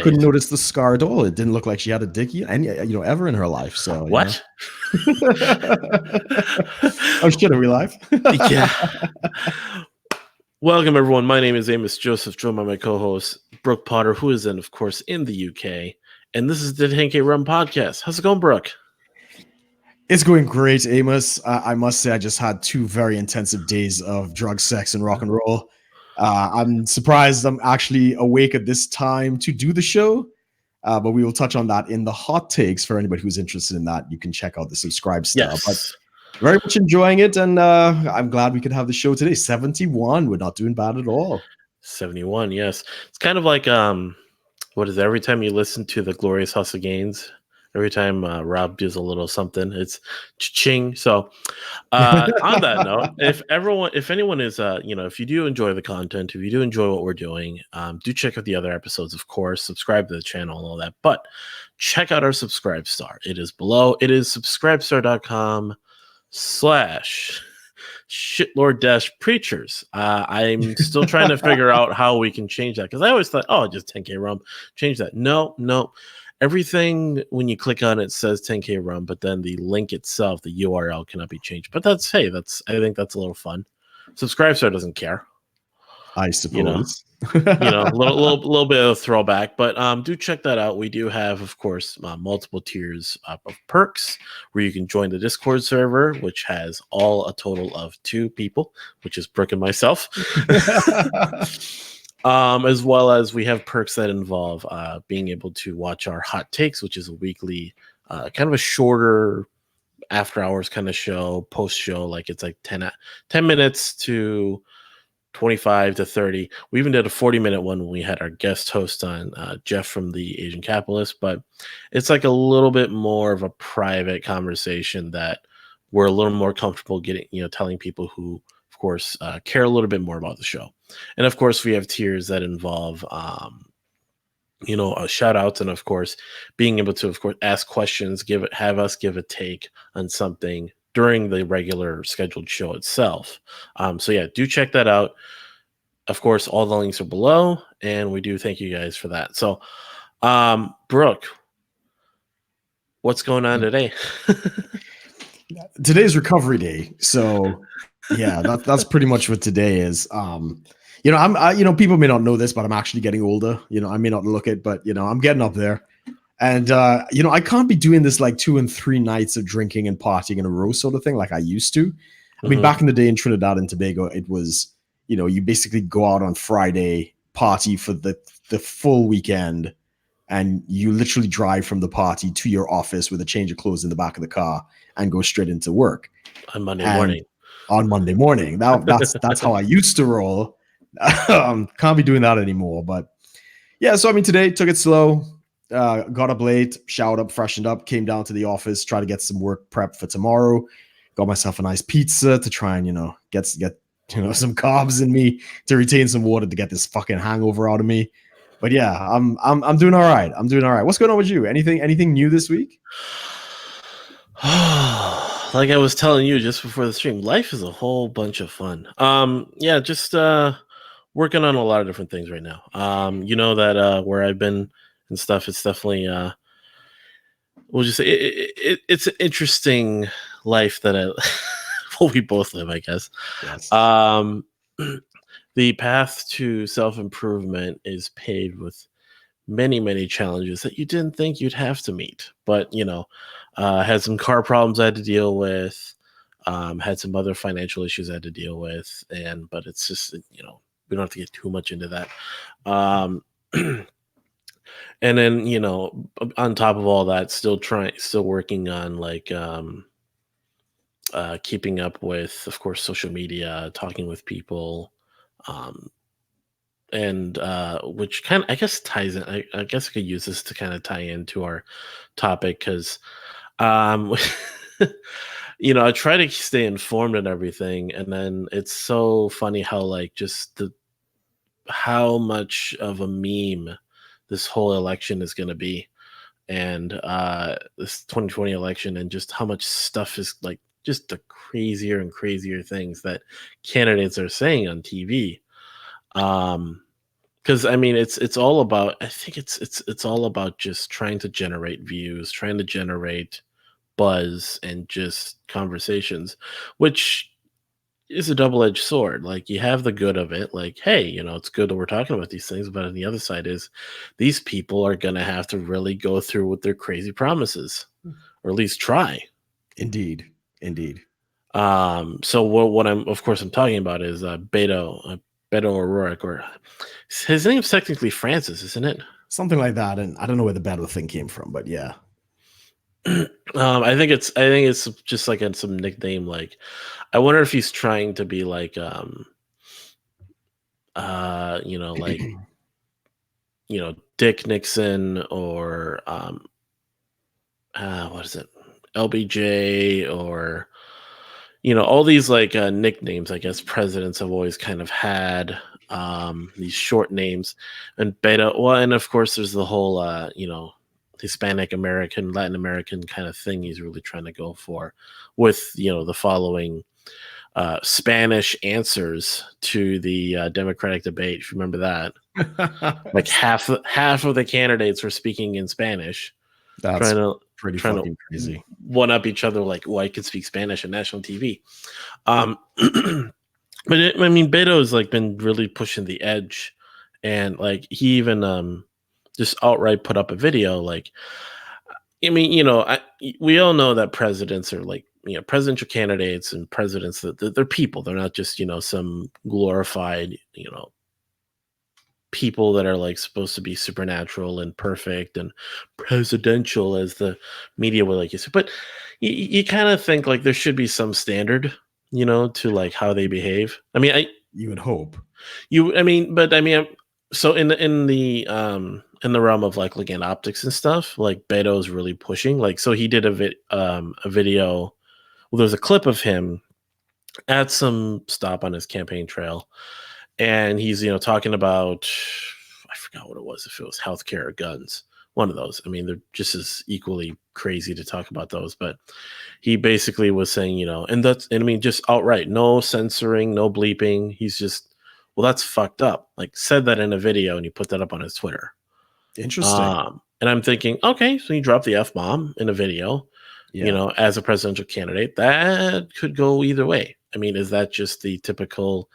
couldn't notice the scar at all. It didn't look like she had a dick ever in her life. So What? Oh shit, are we live? Yeah. Welcome everyone. My name is Amos Joseph, joined by my co-host Brook Potter, who is of course in the UK, and this is the 10K Rum Podcast. How's it going, Brook? It's going great, Amos. I must say I just had 2 very intensive days of drug, sex, and rock and roll. I'm surprised I'm actually awake at this time to do the show, but we will touch on that in the hot takes. For anybody who's interested in that, you can check out the subscribe stuff. Yes. But very much enjoying it, and I'm glad we could have the show today. 71, we're not doing bad at all. 71, yes. It's kind of like what is it? Every time you listen to the Glorious House of Gains, every time Rob does a little something, it's cha-ching. So on that note, if anyone is, if you do enjoy the content, if you do enjoy what we're doing, do check out the other episodes, of course, subscribe to the channel and all that, but check out our Subscribe Star. It is below. It is subscribestar.com/shitlord-preachers. I'm still trying to figure out how we can change that, because I always thought, just 10K Rum, change that. No. Everything, when you click on it, says 10K Rum, but then the link itself, the URL, cannot be changed. But I think that's a little fun. Subscribestar doesn't care. I suppose. A little bit of a throwback, but do check that out. We do have, of course, multiple tiers of perks where you can join the Discord server, which has a total of 2 people, which is Brook and myself. As well as we have perks that involve being able to watch our hot takes, which is a weekly kind of a shorter after hours kind of show, post show, like it's like 10 minutes to 25 to 30. We even did a 40-minute one when we had our guest host on, Jeff from the Asian Capitalist, but it's like a little bit more of a private conversation that we're a little more comfortable getting, telling people who, of course, care a little bit more about the show. And of course, we have tiers that involve, shout outs, and of course, being able to, of course, ask questions, have us give a take on something during the regular scheduled show itself. So yeah, do check that out. Of course, all the links are below, and we do thank you guys for that. So, Brook, what's going on today? Today's recovery day, so yeah, that's pretty much what today is. People may not know this, but I'm actually getting older. I may not look it, but I'm getting up there. And I can't be doing this like 2 and 3 nights of drinking and partying in a row sort of thing like I used to. I mean, back in the day in Trinidad and Tobago, it was, you basically go out on Friday, party for the full weekend, and you literally drive from the party to your office with a change of clothes in the back of the car and go straight into work. On Monday morning. That's how I used to roll. Can't be doing that anymore. But yeah, so I mean, today took it slow. Got up late, showered up, freshened up, came down to the office, try to get some work prep for tomorrow. Got myself a nice pizza to try and get some carbs in me to retain some water to get this fucking hangover out of me. But yeah, I'm doing all right. What's going on with you? Anything new this week? Like I was telling you just before the stream, life is a whole bunch of fun. Just working on a lot of different things right now. That where I've been and stuff, it's definitely we'll just say it's an interesting life that we both live, I guess. Yes. The path to self-improvement is paved with many, many challenges that you didn't think you'd have to meet. But, had some car problems I had to deal with, had some other financial issues I had to deal with. But it's just, we don't have to get too much into that. And then, on top of all that, still working on like keeping up with, of course, social media, talking with people, and which kind of, I guess, ties in. I guess I could use this to kind of tie into our topic because, I try to stay informed and everything, and then it's so funny how like just how much of a meme this whole election is going to be, and this 2020 election, and just how much stuff is like just the crazier and crazier things that candidates are saying on TV. Because I mean, it's all about. I think it's all about just trying to generate views, trying to generate buzz, and just conversations, which is a double-edged sword. Like you have the good of it, like, hey, it's good that we're talking about these things, but on the other side is these people are gonna have to really go through with their crazy promises, or at least try. Indeed. Indeed. So what I'm talking about is Beto O'Rourke, or his name's technically Francis, isn't it? Something like that. And I don't know where the battle thing came from, but yeah. I think it's just like some nickname. Like, I wonder if he's trying to be like, like, Dick Nixon, or what is it, LBJ, or all these like nicknames. I guess presidents have always kind of had these short names, and Beto. Well, and of course, there's the whole Hispanic American, Latin American kind of thing he's really trying to go for, with the following Spanish answers to the Democratic debate. If you remember that, like half of the candidates were speaking in Spanish. That's trying pretty to fucking crazy. one up each other, like, I could speak Spanish on national TV. But I mean, Beto's like been really pushing the edge, and like he even just outright put up a video. Like, I mean, we all know that presidents are like, presidential candidates and presidents, that they're people. They're not just some glorified people that are like supposed to be supernatural and perfect and presidential, as the media would like you say. But you kind of think like there should be some standard, to like how they behave. I mean, You would hope. So in the realm of like looking at optics and stuff, like Beto is really pushing. Like, so he did a video. Well, there's a clip of him at some stop on his campaign trail, and he's talking about, I forgot what it was, if it was healthcare or guns, one of those. I mean, they're just as equally crazy to talk about those. But he basically was saying, and I mean, just outright, no censoring, no bleeping. He's just, well, that's fucked up. Like, said that in a video, and he put that up on his Twitter. Interesting. And I'm thinking, okay, so he dropped the F-bomb in a video, as a presidential candidate. That could go either way. I mean, is that just the typical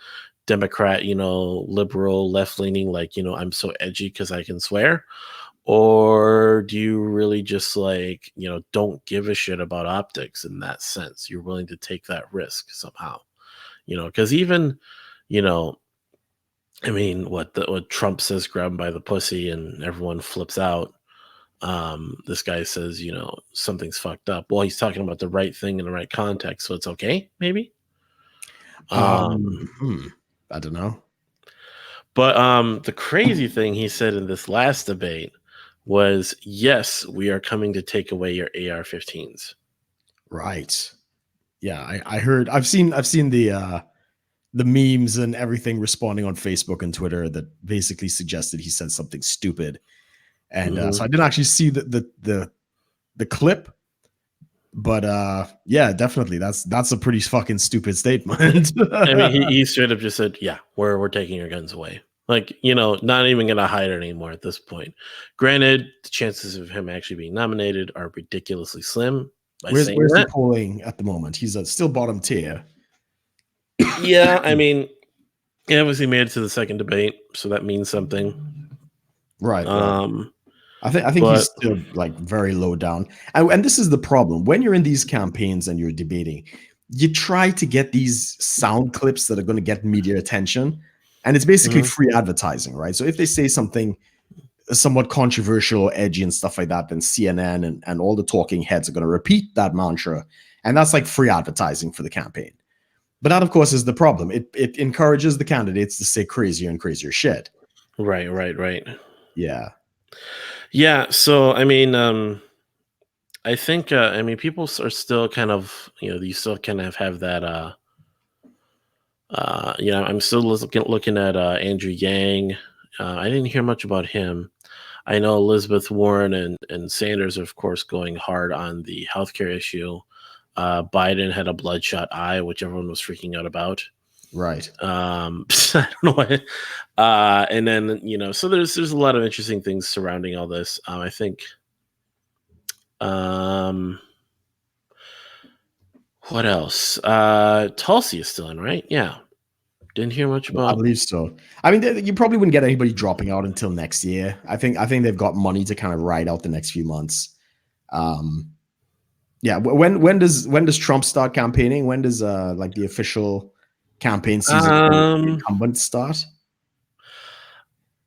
Democrat, liberal, left-leaning, like, I'm so edgy because I can swear? Or do you really just like, don't give a shit about optics in that sense? You're willing to take that risk somehow, because even, I mean, what Trump says, grab him by the pussy, and everyone flips out. This guy says, something's fucked up. Well, he's talking about the right thing in the right context, so it's okay, maybe. I don't know. But the crazy thing he said in this last debate was, yes, we are coming to take away your AR-15s. Right. Yeah, I heard. I've seen the memes and everything responding on Facebook and Twitter that basically suggested he said something stupid, and so I didn't actually see the clip, but yeah, definitely that's a pretty fucking stupid statement. I mean, he straight up just said, yeah, we're taking your guns away. Like, not even gonna hide it anymore at this point. Granted, the chances of him actually being nominated are ridiculously slim. Where's the polling at the moment? He's still bottom tier. Yeah, I mean, he obviously made it to the second debate, so that means something. Right. I think he's still like very low down. And this is the problem. When you're in these campaigns and you're debating, you try to get these sound clips that are going to get media attention. And it's basically free advertising, right? So if they say something somewhat controversial or edgy and stuff like that, then CNN and all the talking heads are going to repeat that mantra. And that's like free advertising for the campaign. But that, of course, is the problem. It encourages the candidates to say crazier and crazier shit. Right. Yeah. Yeah. So, I mean, I think, people are still kind of, you still kind of have that, I'm still looking at Andrew Yang. I didn't hear much about him. I know Elizabeth Warren and Sanders are, of course, going hard on the healthcare issue. Biden had a bloodshot eye, which everyone was freaking out about. Right. I don't know why. And then, so there's a lot of interesting things surrounding all this. I think, what else? Tulsi is still in, right? Yeah. Didn't hear much I about. believe so. I mean, you probably wouldn't get anybody dropping out until next year. I think they've got money to kind of ride out the next few months. Yeah. When does Trump start campaigning? When does like the official campaign season for the incumbent start?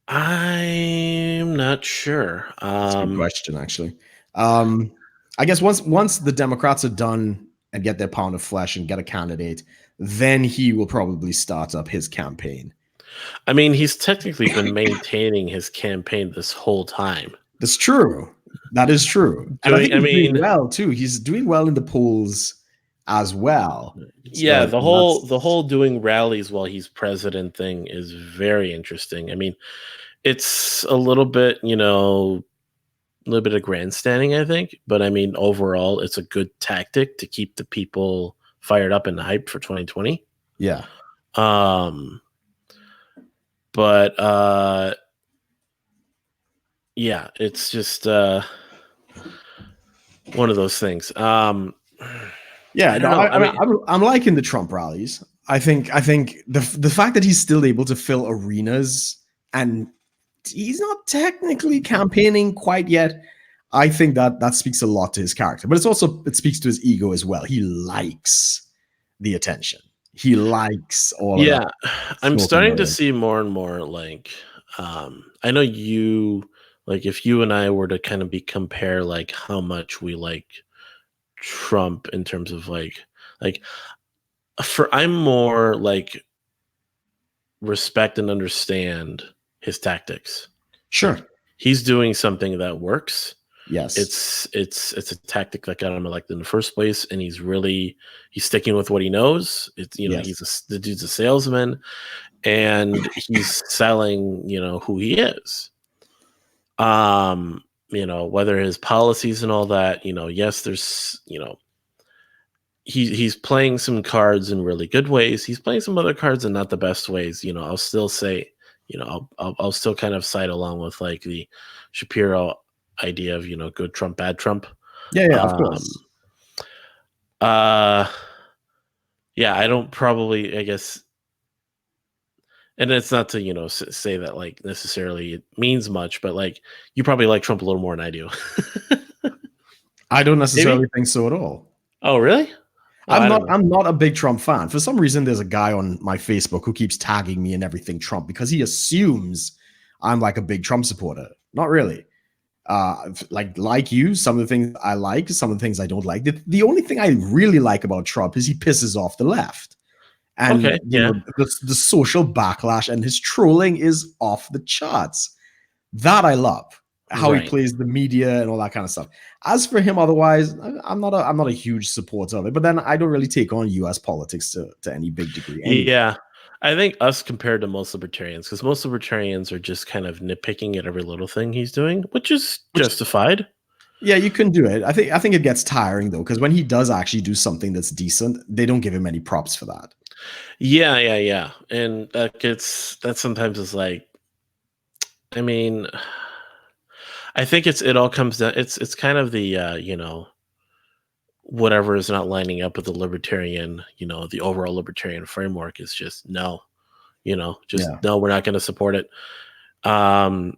I'm not sure. That's a good question, actually. I guess once the Democrats are done and get their pound of flesh and get a candidate, then he will probably start up his campaign. I mean, he's technically been maintaining his campaign this whole time. That's true. That is true. And I think he's doing well too. He's doing well in the polls as well. Yeah, the whole doing rallies while he's president thing is very interesting. I mean, it's a little bit, a little bit of grandstanding, I think. But I mean, overall, it's a good tactic to keep the people fired up and hyped for 2020. Yeah. But yeah, it's just one of those things. Yeah, I'm liking the Trump rallies. I think the fact that he's still able to fill arenas and he's not technically campaigning quite yet, I think that speaks a lot to his character. But it speaks to his ego as well. He likes the attention. He likes all of that. I'm starting to see more and more like I know you, like, if you and I were to kind of compare like how much we like Trump in terms of like I'm more like respect and understand his tactics. Sure. Like, he's doing something that works. Yes. It's a tactic that got him elected in the first place, and he's sticking with what he knows. It's the dude's a salesman, and he's selling who he is. Whether his policies and all that, yes, there's he's playing some cards in really good ways. He's playing some other cards in not the best ways. I'll still say, I'll still kind of side along with like the Shapiro idea of good Trump, bad Trump. Yeah, of course. I don't probably, I guess, and it's not to say that like necessarily it means much, but like you probably like Trump a little more than I do. I don't necessarily think so at all. Oh, really? I'm not a big Trump fan. For some reason, there's a guy on my Facebook who keeps tagging me in everything Trump because he assumes I'm like a big Trump supporter. Not really. Like you, some of the things I like, some of the things I don't like. The only thing I really like about Trump is he pisses off the left. And the social backlash and his trolling is off the charts. That I love. How he plays the media and all that kind of stuff. As for him, otherwise, I'm not a huge supporter of it. But then I don't really take on U.S. politics to any big degree. Anyway. Yeah, I think us compared to most libertarians, because most libertarians are just kind of nitpicking at every little thing he's doing, which is justified. Yeah, you can do it. I think it gets tiring though, because when he does actually do something that's decent, they don't give him any props for that. Yeah, and that sometimes is like, I mean, I think it all comes down. It's kind of the whatever is not lining up with the libertarian, the overall libertarian framework is just no, no, we're not going to support it. Yeah,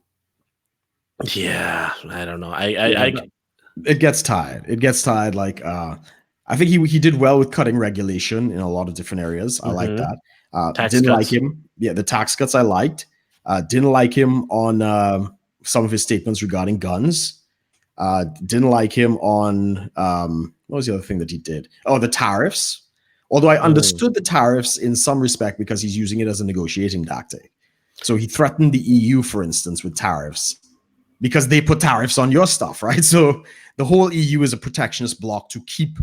I don't know. It gets tired. It gets tired. Like I think he did well with cutting regulation in a lot of different areas. I like that. Didn't like him. Yeah, the tax cuts I liked. Didn't like him on some of his statements regarding guns. Didn't like him on what was the other thing that he did? Oh, the tariffs. Although I understood the tariffs in some respect because he's using it as a negotiating tactic. So he threatened the EU, for instance, with tariffs because they put tariffs on your stuff, right? So the whole EU is a protectionist bloc to keep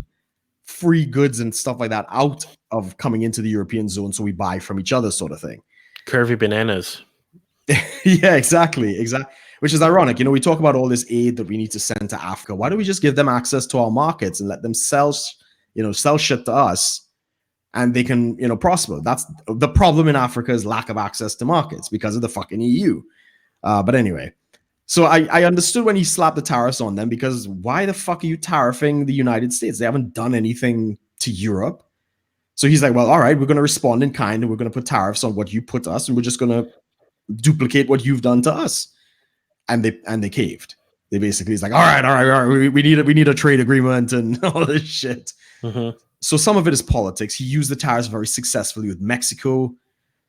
free goods and stuff like that out of coming into the European zone, so we buy from each other, sort of thing. Curvy bananas. Yeah, exactly. Which is ironic. We talk about all this aid that we need to send to Africa. Why don't we just give them access to our markets and let them sell shit to us? and they can, prosper. That's the problem in Africa, is lack of access to markets because of the fucking EU. But anyway, so I understood when he slapped the tariffs on them, because why the fuck are you tariffing the United States? They haven't done anything to Europe. So he's like, well, all right, we're going to respond in kind, and we're going to put tariffs on what you put us, and we're just going to duplicate what you've done to us. And they caved. They basically, it's like, all right, we need a trade agreement and all this shit. Mm-hmm. So some of it is politics. He used the tariffs very successfully with Mexico,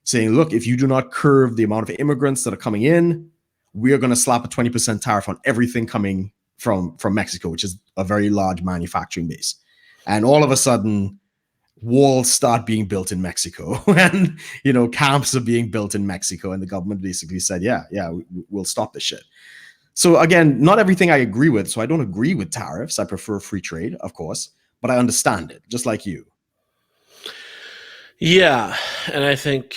saying, look, if you do not curb the amount of immigrants that are coming in, we are going to slap a 20% tariff on everything coming from Mexico, which is a very large manufacturing base. And all of a sudden, walls start being built in Mexico, and camps are being built in Mexico, and the government basically said, yeah, we'll stop this shit. So again, not everything I agree with. So I don't agree with tariffs. I prefer free trade, of course, but I understand it, just like you. Yeah, and I think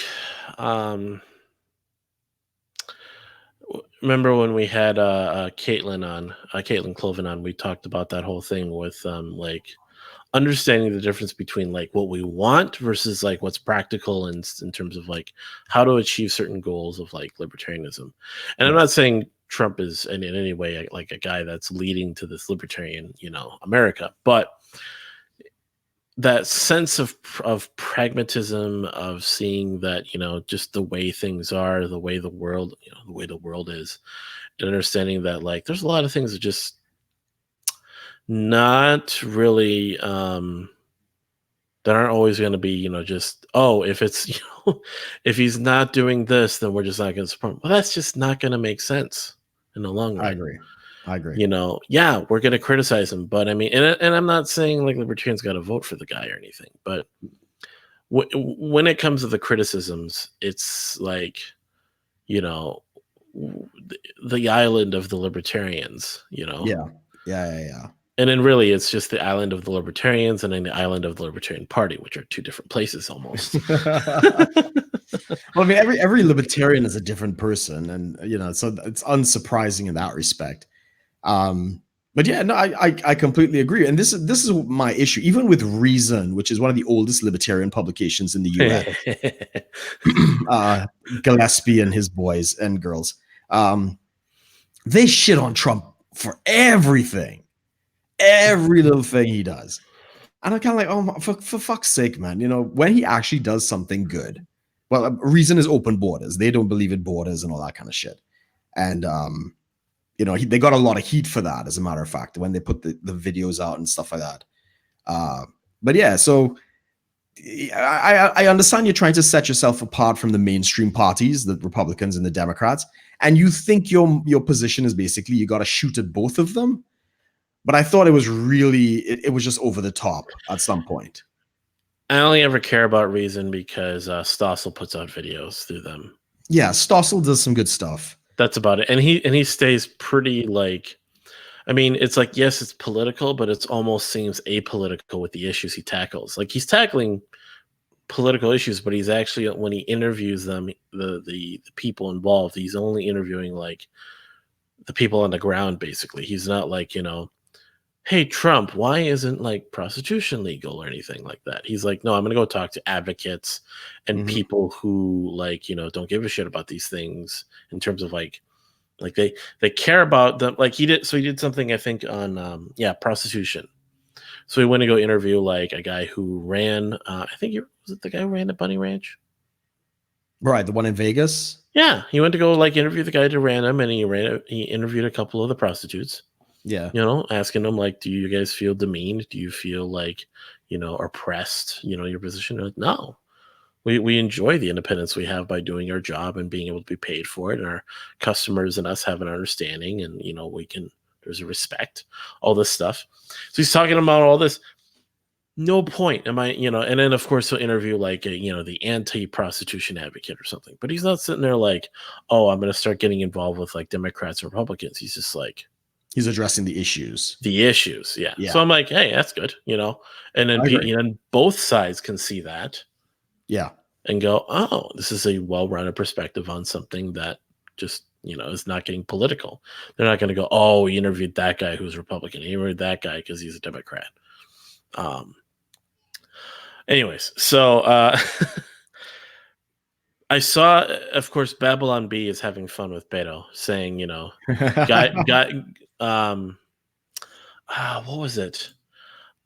remember when we had Caitlin Cloven on, we talked about that whole thing with like understanding the difference between like what we want versus like what's practical in terms of like how to achieve certain goals of like libertarianism. And I'm not saying Trump is in any way like a guy that's leading to this libertarian, America, but that sense of pragmatism, of seeing that, just the way things are, the way the world is, and understanding that like there's a lot of things that just not really that aren't always going to be, just, if it's, if he's not doing this, then we're just not going to support him. Well, that's just not going to make sense in the long run. I agree. Yeah, we're going to criticize him, but I mean, and I'm not saying like libertarians got to vote for the guy or anything, but when it comes to the criticisms, it's like, the island of the libertarians, Yeah. And then really it's just the island of the libertarians and then the island of the Libertarian Party, which are two different places almost. Well, I mean, every libertarian is a different person, and so it's unsurprising in that respect. But yeah, no, I completely agree. And this is my issue, even with Reason, which is one of the oldest libertarian publications in the US. Gillespie and his boys and girls, they shit on Trump for everything, every little thing he does. And I'm kind of like, oh, for fuck's sake, man, when he actually does something good. Well, Reason is open borders. They don't believe in borders and all that kind of shit. And they got a lot of heat for that, as a matter of fact, when they put the videos out and stuff like that. But yeah, so I understand you're trying to set yourself apart from the mainstream parties, the Republicans and the Democrats, and you think your position is basically you got to shoot at both of them. But I thought it was really, it was just over the top at some point. I only ever care about Reason because Stossel puts out videos through them. Yeah, Stossel does some good stuff. That's about it. And he stays pretty like, I mean, it's like, yes, it's political, but it almost seems apolitical with the issues he tackles. Like he's tackling political issues, but he's actually, when he interviews them, the people involved, he's only interviewing like the people on the ground, basically. He's not like, hey, Trump, why isn't like prostitution legal or anything like that? He's like, no, I'm going to go talk to advocates and people who like, don't give a shit about these things in terms of like they care about them. Like he did something, I think, on, prostitution. So he went to go interview like a guy who ran, I think was it the guy who ran at Bunny Ranch? Right. The one in Vegas. Yeah. He went to go like interview the guy who ran him, and he interviewed a couple of the prostitutes. Yeah. Asking them like, do you guys feel demeaned? Do you feel like, oppressed, your position? Like, no, we enjoy the independence we have by doing our job and being able to be paid for it. And our customers and us have an understanding, and, there's a respect, all this stuff. So he's talking about all this. No point am I, and then of course he'll interview like, the anti-prostitution advocate or something, but he's not sitting there like, oh, I'm going to start getting involved with like Democrats or Republicans. He's just like, he's addressing the issues. Yeah. So I'm like, hey, that's good, and then both sides can see that. Yeah. And go, oh, this is a well-rounded perspective on something that just, is not getting political. They're not going to go, oh, he interviewed that guy who's Republican. He interviewed that guy because he's a Democrat. Anyways, so I saw, of course, Babylon B is having fun with Beto, saying, what was it?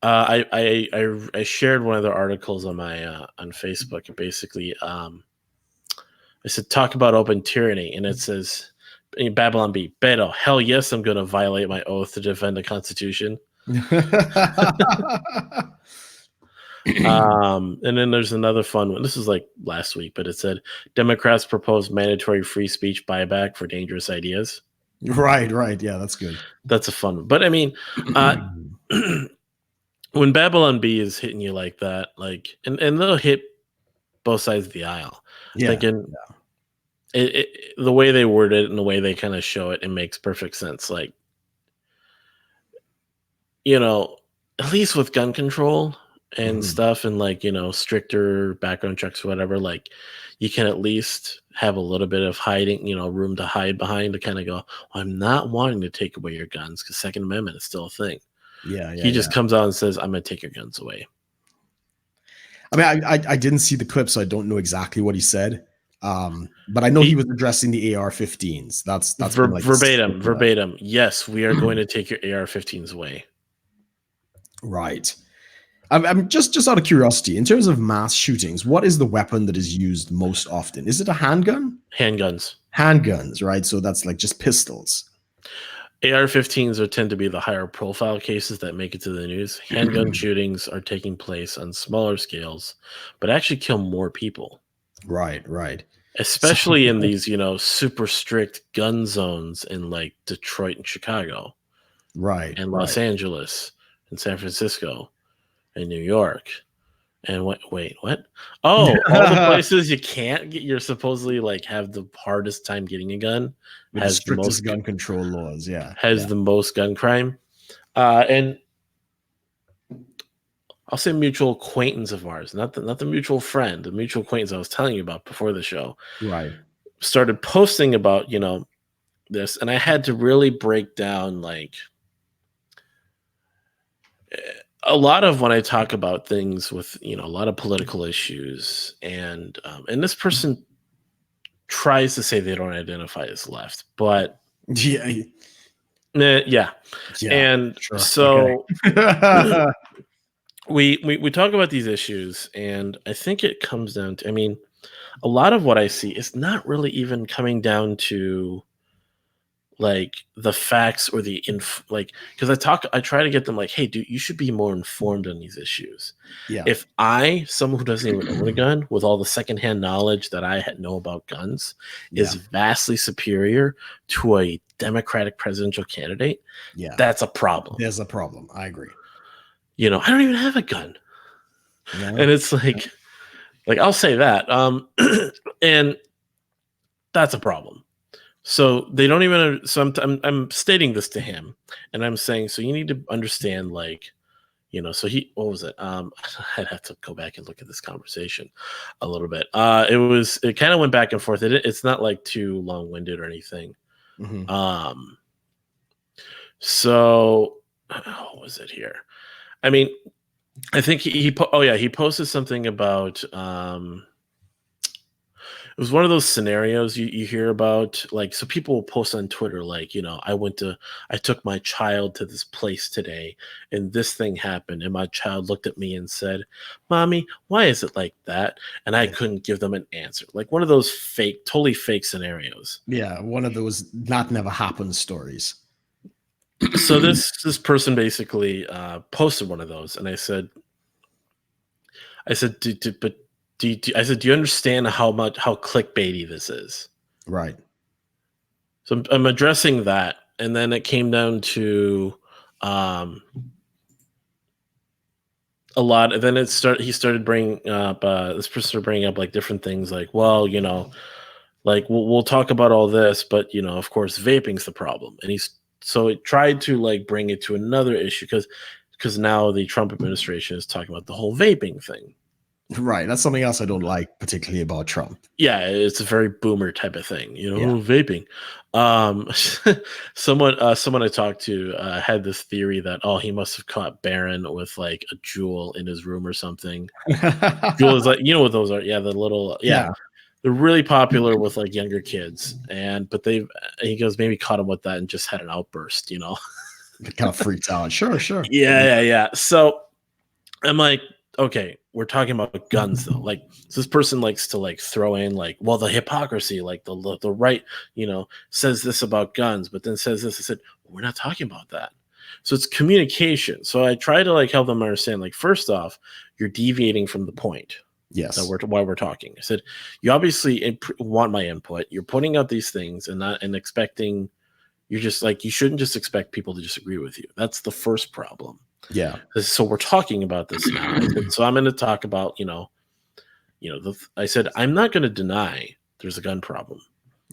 I shared one of the articles on my on Facebook, and basically, I said, talk about open tyranny, and it says, in Babylon B, Beto, hell yes, I'm going to violate my oath to defend the Constitution. And then there's another fun one. This is like last week, but it said Democrats propose mandatory free speech buyback for dangerous ideas. Right. Yeah, that's good. That's a fun one. But I mean, when Babylon B is hitting you like that, like, and they'll hit both sides of the aisle. Yeah. Thinking the way they word it and the way they kind of show it, it makes perfect sense. Like, at least with gun control and stuff, and like, stricter background checks or whatever, like, you can at least have a little bit of hiding, room to hide behind, to kind of go, well, I'm not wanting to take away your guns, because Second Amendment is still a thing. He just comes out and says, I'm going to take your guns away. I mean, I didn't see the clip, so I don't know exactly what he said. But I know he was addressing the AR-15s. That's verbatim. Yes, we are going to take your AR-15s away. Right. I'm just out of curiosity, in terms of mass shootings, what is the weapon that is used most often? Is it a handgun? Handguns, right? So that's like just pistols. AR-15s tend to be the higher profile cases that make it to the news. Handgun shootings are taking place on smaller scales, but actually kill more people. Right. Especially in these, super strict gun zones in like Detroit and Chicago. Right. And Los Angeles and San Francisco and New York. And wait, what? Oh, all the places you're supposedly like have the hardest time getting a gun, with has the strictest gun control laws, the most gun crime. And I'll say mutual acquaintance of ours, not the mutual friend, the mutual acquaintance I was telling you about before the show. Right. Started posting about, this, and I had to really break down, like, a lot of when I talk about things with, a lot of political issues, and this person tries to say they don't identify as left, but yeah. And sure. So okay. we talk about these issues, and I think it comes down to, I mean, a lot of what I see is not really even coming down to like the facts or because I try to get them like, hey, dude, you should be more informed on these issues. Yeah. If someone who doesn't even own a gun, with all the secondhand knowledge that I know about guns, is vastly superior to a Democratic presidential candidate, that's a problem. There's a problem. I agree. I don't even have a gun. No. And it's like I'll say that. And that's a problem. So they don't even. So I'm stating this to him, and I'm saying, so you need to understand, like, So what was it? I'd have to go back and look at this conversation a little bit. It kind of went back and forth. It's not like too long-winded or anything. So what was it here? I mean, I think he posted something about. It was one of those scenarios you hear about, like, so people will post on Twitter, like, I took my child to this place today and this thing happened, and my child looked at me and said, Mommy, why is it like that? And I couldn't give them an answer. Like one of those totally fake scenarios. Yeah, one of those never happened stories. So this person basically posted one of those, and I said, do you understand how clickbaity this is? Right. So I'm addressing that, and then it came down to a lot. And then he started bringing up this person started bringing up like different things, like, well, like we'll talk about all this, but of course, vaping's the problem. And so it tried to like bring it to another issue because now the Trump administration is talking about the whole vaping thing. Right. That's something else I don't like particularly about Trump. Yeah, it's a very boomer type of thing, Yeah. vaping. Someone I talked to had this theory that he must have caught Barron with like a jewel in his room or something. Jewel is like, you know what those are? Yeah, the little Yeah. they're really popular with like younger kids, but he goes maybe caught him with that and just had an outburst, It kind of freaks out. Sure. Yeah. So I'm like, okay, we're talking about guns though. Like, so this person likes to like throw in like, well, the hypocrisy, like the right, says this about guns, but then says this. I said, we're not talking about that. So it's communication. So I try to like help them understand. Like, first off, you're deviating from the point. Yes. Why we're talking. I said, you obviously want my input. You're putting out these things and expecting. You're just like, you shouldn't just expect people to disagree with you. That's the first problem. Yeah. So we're talking about this now. So I'm going to talk about, I said, I'm not going to deny there's a gun problem.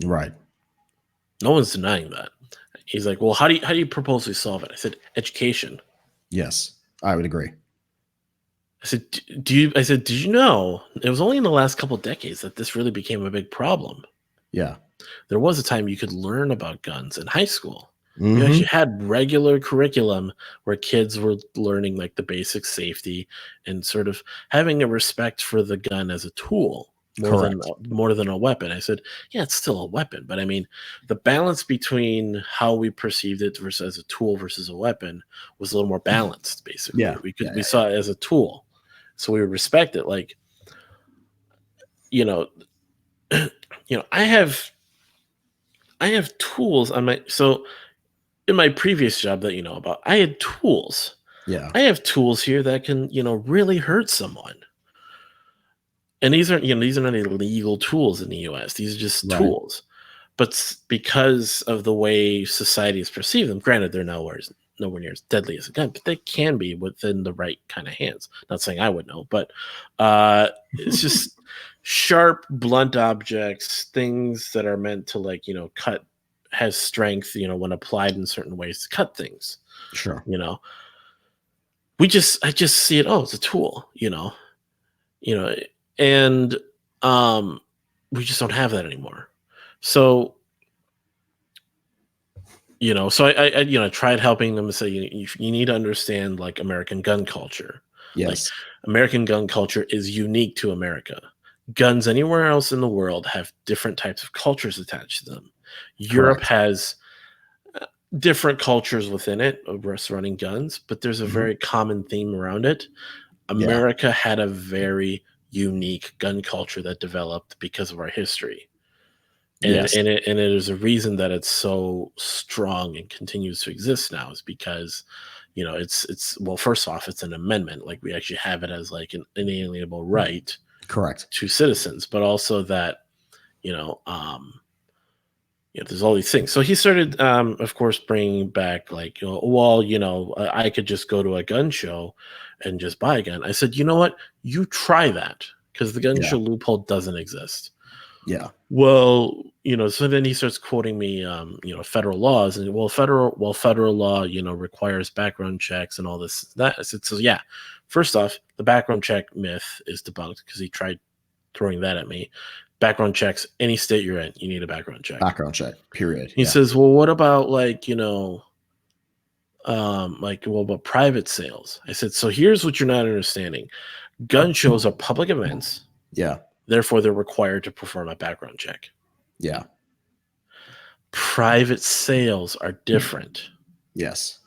Right. No one's denying that. He's like, well, how do you propose we solve it? I said, education. Yes, I would agree. I said, did you know it was only in the last couple of decades that this really became a big problem? Yeah. There was a time you could learn about guns in high school. Mm-hmm. You actually had regular curriculum where kids were learning like the basic safety and sort of having a respect for the gun as a tool more than a weapon. I said, yeah, it's still a weapon, but I mean, the balance between how we perceived it versus as a tool versus a weapon was a little more balanced. Basically, Yeah. We saw it as a tool, so we would respect it. Like, I have tools on my in my previous job that you know about, I had tools. Yeah. I have tools here that can, really hurt someone. And these aren't not illegal tools in the US. These are just tools. But because of the way society has perceived them, granted, they're nowhere near as deadly as a gun, but they can be within the right kind of hands. Not saying I would know, but it's just sharp, blunt objects, things that are meant to like, cut, has strength, when applied in certain ways to cut things. Sure. I just see it, it's a tool, and we just don't have that anymore. So, so I tried helping them to say, you need to understand like American gun culture. Yes. Like, American gun culture is unique to America. Guns anywhere else in the world have different types of cultures attached to them. Europe has different cultures within it of surrounding guns, but there's a very common theme around it. America had a very unique gun culture that developed because of our history. And, and it is a reason that it's so strong and continues to exist now, is because, it's well, first off, it's an amendment. Like, we actually have it as like an inalienable right to citizens, but also that, there's all these things. So he started, of course, bringing back like, I could just go to a gun show and just buy a gun. I said, you know what? You try that, because the gun show loophole doesn't exist. Yeah. Well, so then he starts quoting me, federal laws, and federal law, requires background checks and all this, that. I said, so yeah, first off, the background check myth is debunked, because he tried throwing that at me. Background checks, any state you're in, you need a background check. Background check, period. He says, well, what about like, what about private sales? I said, so here's what you're not understanding. Gun shows are public events. Yeah. Therefore, they're required to perform a background check. Yeah. Private sales are different. Yes.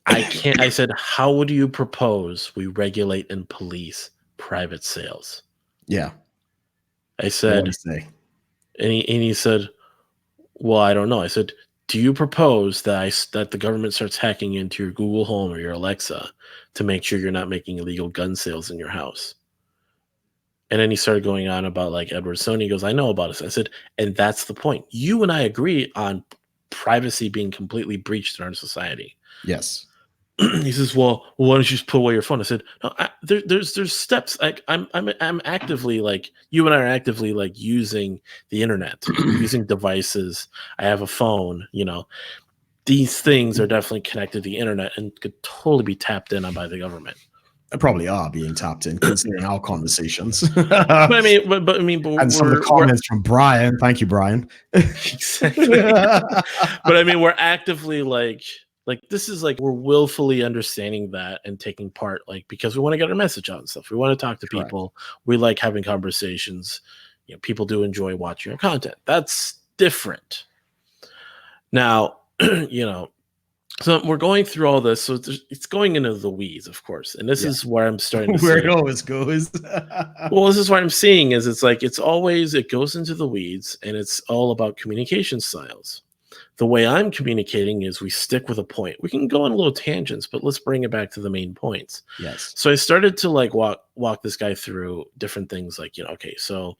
I said, how would you propose we regulate and police private sales? Yeah. I said, and he said, well, I don't know. I said, do you propose that the government starts hacking into your Google Home or your Alexa to make sure you're not making illegal gun sales in your house? And then he started going on about like Edward Snowden. He goes, I know about it. I said, and that's the point. You and I agree on privacy being completely breached in our society. Yes. He says, well, why don't you just put away your phone? I said, no, there's steps. Like I'm actively, like, you and I are actively like using the internet, using devices. I have a phone, these things are definitely connected to the internet and could totally be tapped in on by the government. probably are being tapped in, considering our conversations. But I mean, but I mean, but And some of the comments from Brian. Thank you, Brian. exactly. But I mean, we're actively like this is like we're willfully understanding that and taking part, like, because we want to get our message out and stuff. We want to talk to Correct. people. We like having conversations. You know, people do enjoy watching our content. That's different. Now, you know, so we're going through all this. So it's going into the weeds, of course. And this is where I'm starting to Where say, it always goes. well, this is what I'm seeing is it's like it goes into the weeds, and it's all about communication styles. The way I'm communicating is we stick with a point. We can go on little tangents, but let's bring it back to the main points. Yes. So I started to like walk this guy through different things, like, you know, okay, so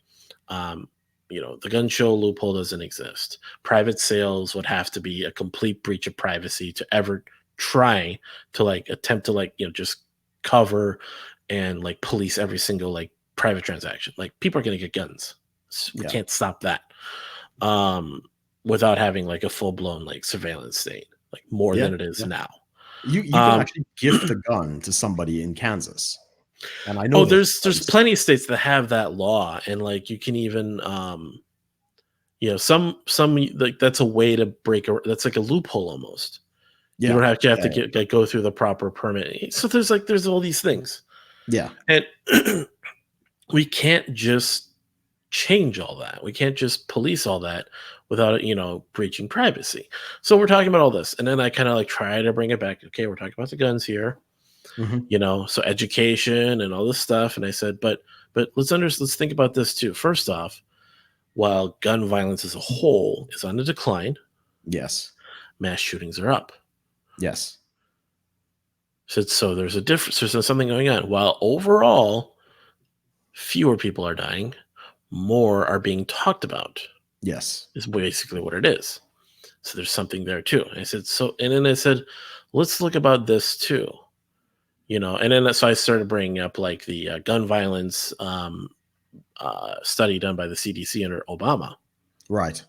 you know, the gun show loophole doesn't exist. Private sales would have to be a complete breach of privacy to ever try to like attempt to like, you know, just cover and like police every single like private transaction. Like, people are going to get guns. We can't stop that. Without having like a full-blown like surveillance state, like more than it is now. You can actually gift a gun to somebody in Kansas. And I know there's plenty of states that have that law, and like you can even you know, some like that's a way to that's like a loophole almost. You don't have to get like go through the proper permit. So there's all these things. Yeah. And we can't just change all that. We can't just police all that without, you know, breaching privacy. So we're talking about all this, and then I kind of like try to bring it back. Okay, we're talking about the guns here. You know, so education and all this stuff. And I said, but let's think about this too. First off, while gun violence as a whole is on the decline, yes, mass shootings are up. Yes. So there's a difference. There's something going on. While overall, fewer people are dying, more are being talked about. Yes, is basically what it is. So there's something there too. And I said, and then I said, let's look about this too. You know, and then so I started bringing up like the gun violence study done by the CDC under Obama. Right.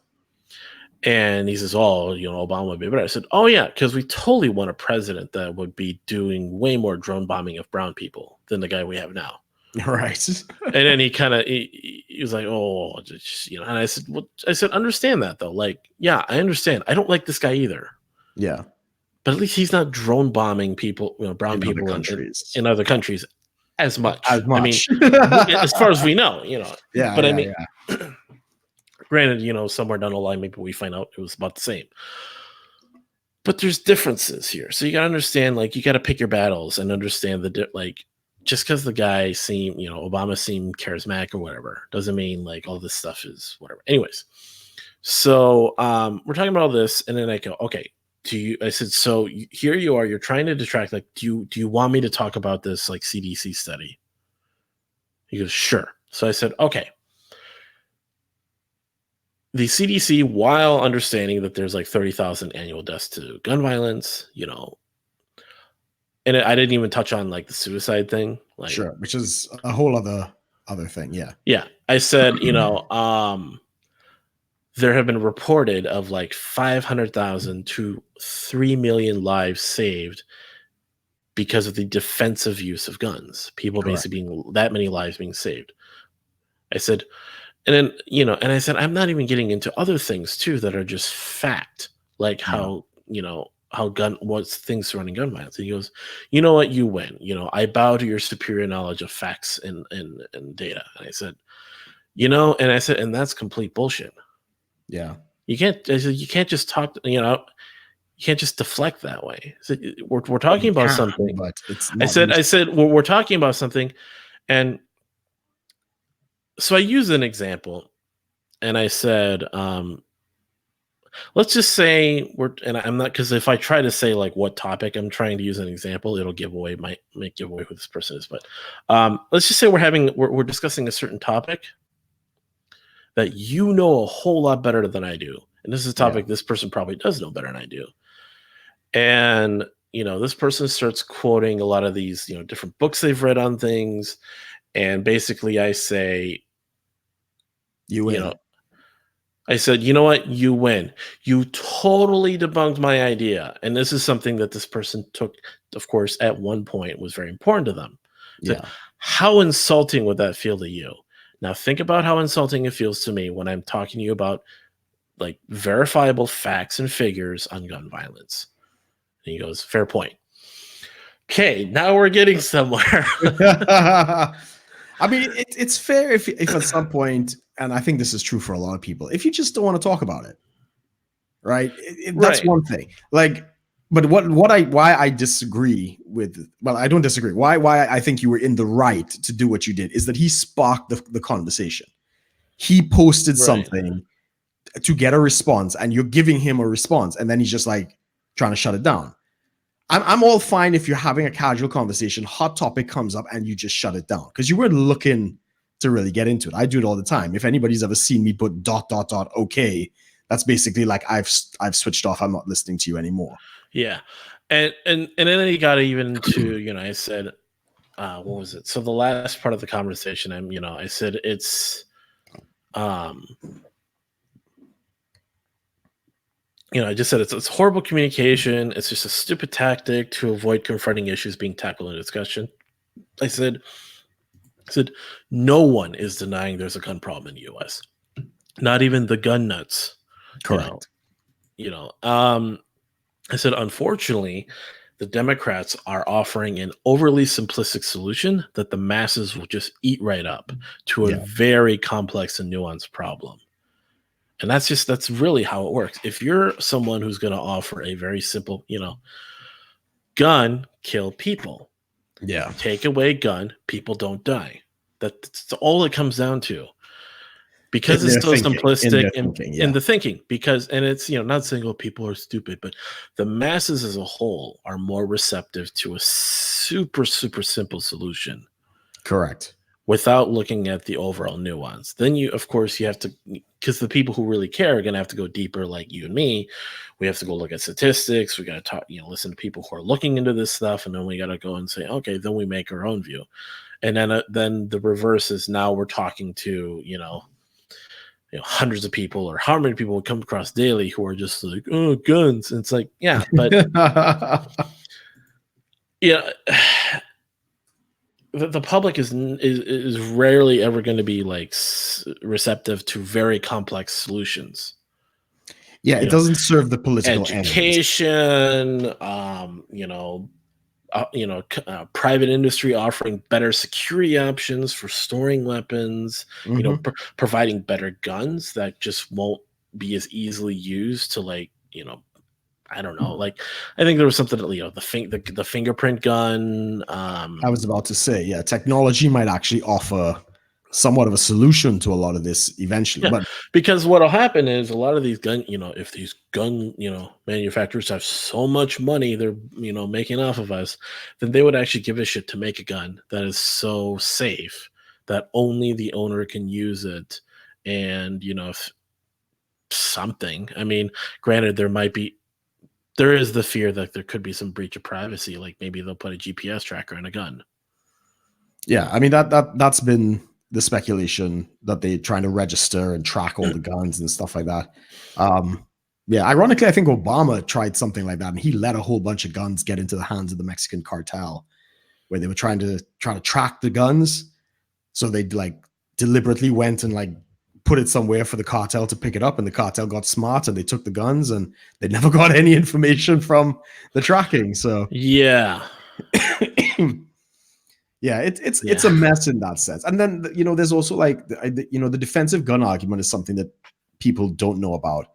And he says, oh, you know, Obama would be better. I said, oh, yeah, because we totally want a president that would be doing way more drone bombing of brown people than the guy we have now. Right. And then he was like, oh, just, you know, and I said, understand that, though. Like, yeah, I understand. I don't like this guy either. Yeah. But at least he's not drone bombing people, you know, brown people in other countries as much. I mean, as far as we know, you know. Yeah. But I mean, granted, you know, somewhere down the line, maybe we find out it was about the same. But there's differences here. So you got to understand, like, you got to pick your battles and understand like, just because the guy seemed, you know, Obama seemed charismatic or whatever, doesn't mean like all this stuff is whatever. Anyways, so we're talking about all this, and then I go, okay. I said, so here you are, you're trying to detract. Like, do you want me to talk about this like CDC study? He goes, sure. So I said, okay. The CDC, while understanding that there's like 30,000 annual deaths to gun violence, you know, and I didn't even touch on like the suicide thing. Like, sure, which is a whole other thing. Yeah. Yeah. I said, you know, there have been reported of like 500,000 to 3 million lives saved because of the defensive use of guns. People basically being that many lives being saved. I said, and then, you know, and I said, I'm not even getting into other things too that are just fact, like how, you know, what's things surrounding gun violence. And he goes, you know what, you win. You know, I bow to your superior knowledge of facts and data. And I said, you know, and I said, and that's complete bullshit. Yeah, you can't just talk. You know, you can't just deflect that way. So we're talking about something. But it's I said we're talking about something, and so I used an example, and I said, let's just say and I'm not, because if I try to say like what topic I'm trying to use an example, it'll might give away who this person is. But let's just say we're discussing a certain topic that you know a whole lot better than I do. And this is a topic this person probably does know better than I do. And, you know, this person starts quoting a lot of these, you know, different books they've read on things. And basically I say, you win. You know, I said, you know what? You win. You totally debunked my idea. And this is something that this person took, of course, at one point was very important to them. Said, Yeah. how insulting would that feel to you? Now think about how insulting it feels to me when I'm talking to you about like verifiable facts and figures on gun violence. And he goes, fair point. Okay, now we're getting somewhere. I mean, it's fair if at some point, and I think this is true for a lot of people, if you just don't want to talk about it, right? That's Right. one thing. Like, but why I disagree with, well, I don't disagree. Why I think you were in the right to do what you did is that he sparked the conversation. He posted Right. something to get a response, and you're giving him a response, and then he's just like trying to shut it down. I'm all fine if you're having a casual conversation, hot topic comes up, and you just shut it down because you weren't looking to really get into it. I do it all the time. If anybody's ever seen me put ... okay, that's basically like I've switched off. I'm not listening to you anymore. Yeah, and then he got even to I said, what was it? So the last part of the conversation, I said it's I just said it's horrible communication. It's just a stupid tactic to avoid confronting issues being tackled in a discussion. I said, no one is denying there's a gun problem in the U.S. Not even the gun nuts. Correct. I said, unfortunately, the Democrats are offering an overly simplistic solution that the masses will just eat right up to a very complex and nuanced problem. And that's really how it works. If you're someone who's going to offer a very simple, gun, kill people. Yeah. Take away gun, people don't die. That's all it comes down to. Because it's so simplistic in the thinking, and it's not saying people are stupid, but the masses as a whole are more receptive to a super simple solution. Correct. Without looking at the overall nuance. Then you have to, because the people who really care are going to have to go deeper, like you and me. We have to go look at statistics. We got to talk, listen to people who are looking into this stuff, and then we got to go and say, okay, then we make our own view. And then the reverse is now we're talking to hundreds of people, or how many people would come across daily who are just like, oh, guns. And it's like, yeah, but the public is rarely ever going to be like receptive to very complex solutions. Yeah, it doesn't serve the political education, private industry offering better security options for storing weapons, providing better guns that just won't be as easily used to I don't know. Like, I think there was something that the fingerprint gun. I was about to say, yeah, technology might actually offer somewhat of a solution to a lot of this eventually. Yeah, but because what'll happen is a lot of these gun, if these gun, manufacturers have so much money they're, making off of us, then they would actually give a shit to make a gun that is so safe that only the owner can use it. And, if something, I mean, granted, there is the fear that there could be some breach of privacy. Like maybe they'll put a GPS tracker in a gun. Yeah. I mean, that's been the speculation that they're trying to register and track all the guns and stuff like that. Yeah, ironically, I think Obama tried something like that, and he let a whole bunch of guns get into the hands of the Mexican cartel, where they were trying to track the guns. So they deliberately went and put it somewhere for the cartel to pick it up, and the cartel got smart and they took the guns, and they never got any information from the tracking. So yeah. Yeah, it's a mess in that sense. And then there's also the defensive gun argument is something that people don't know about.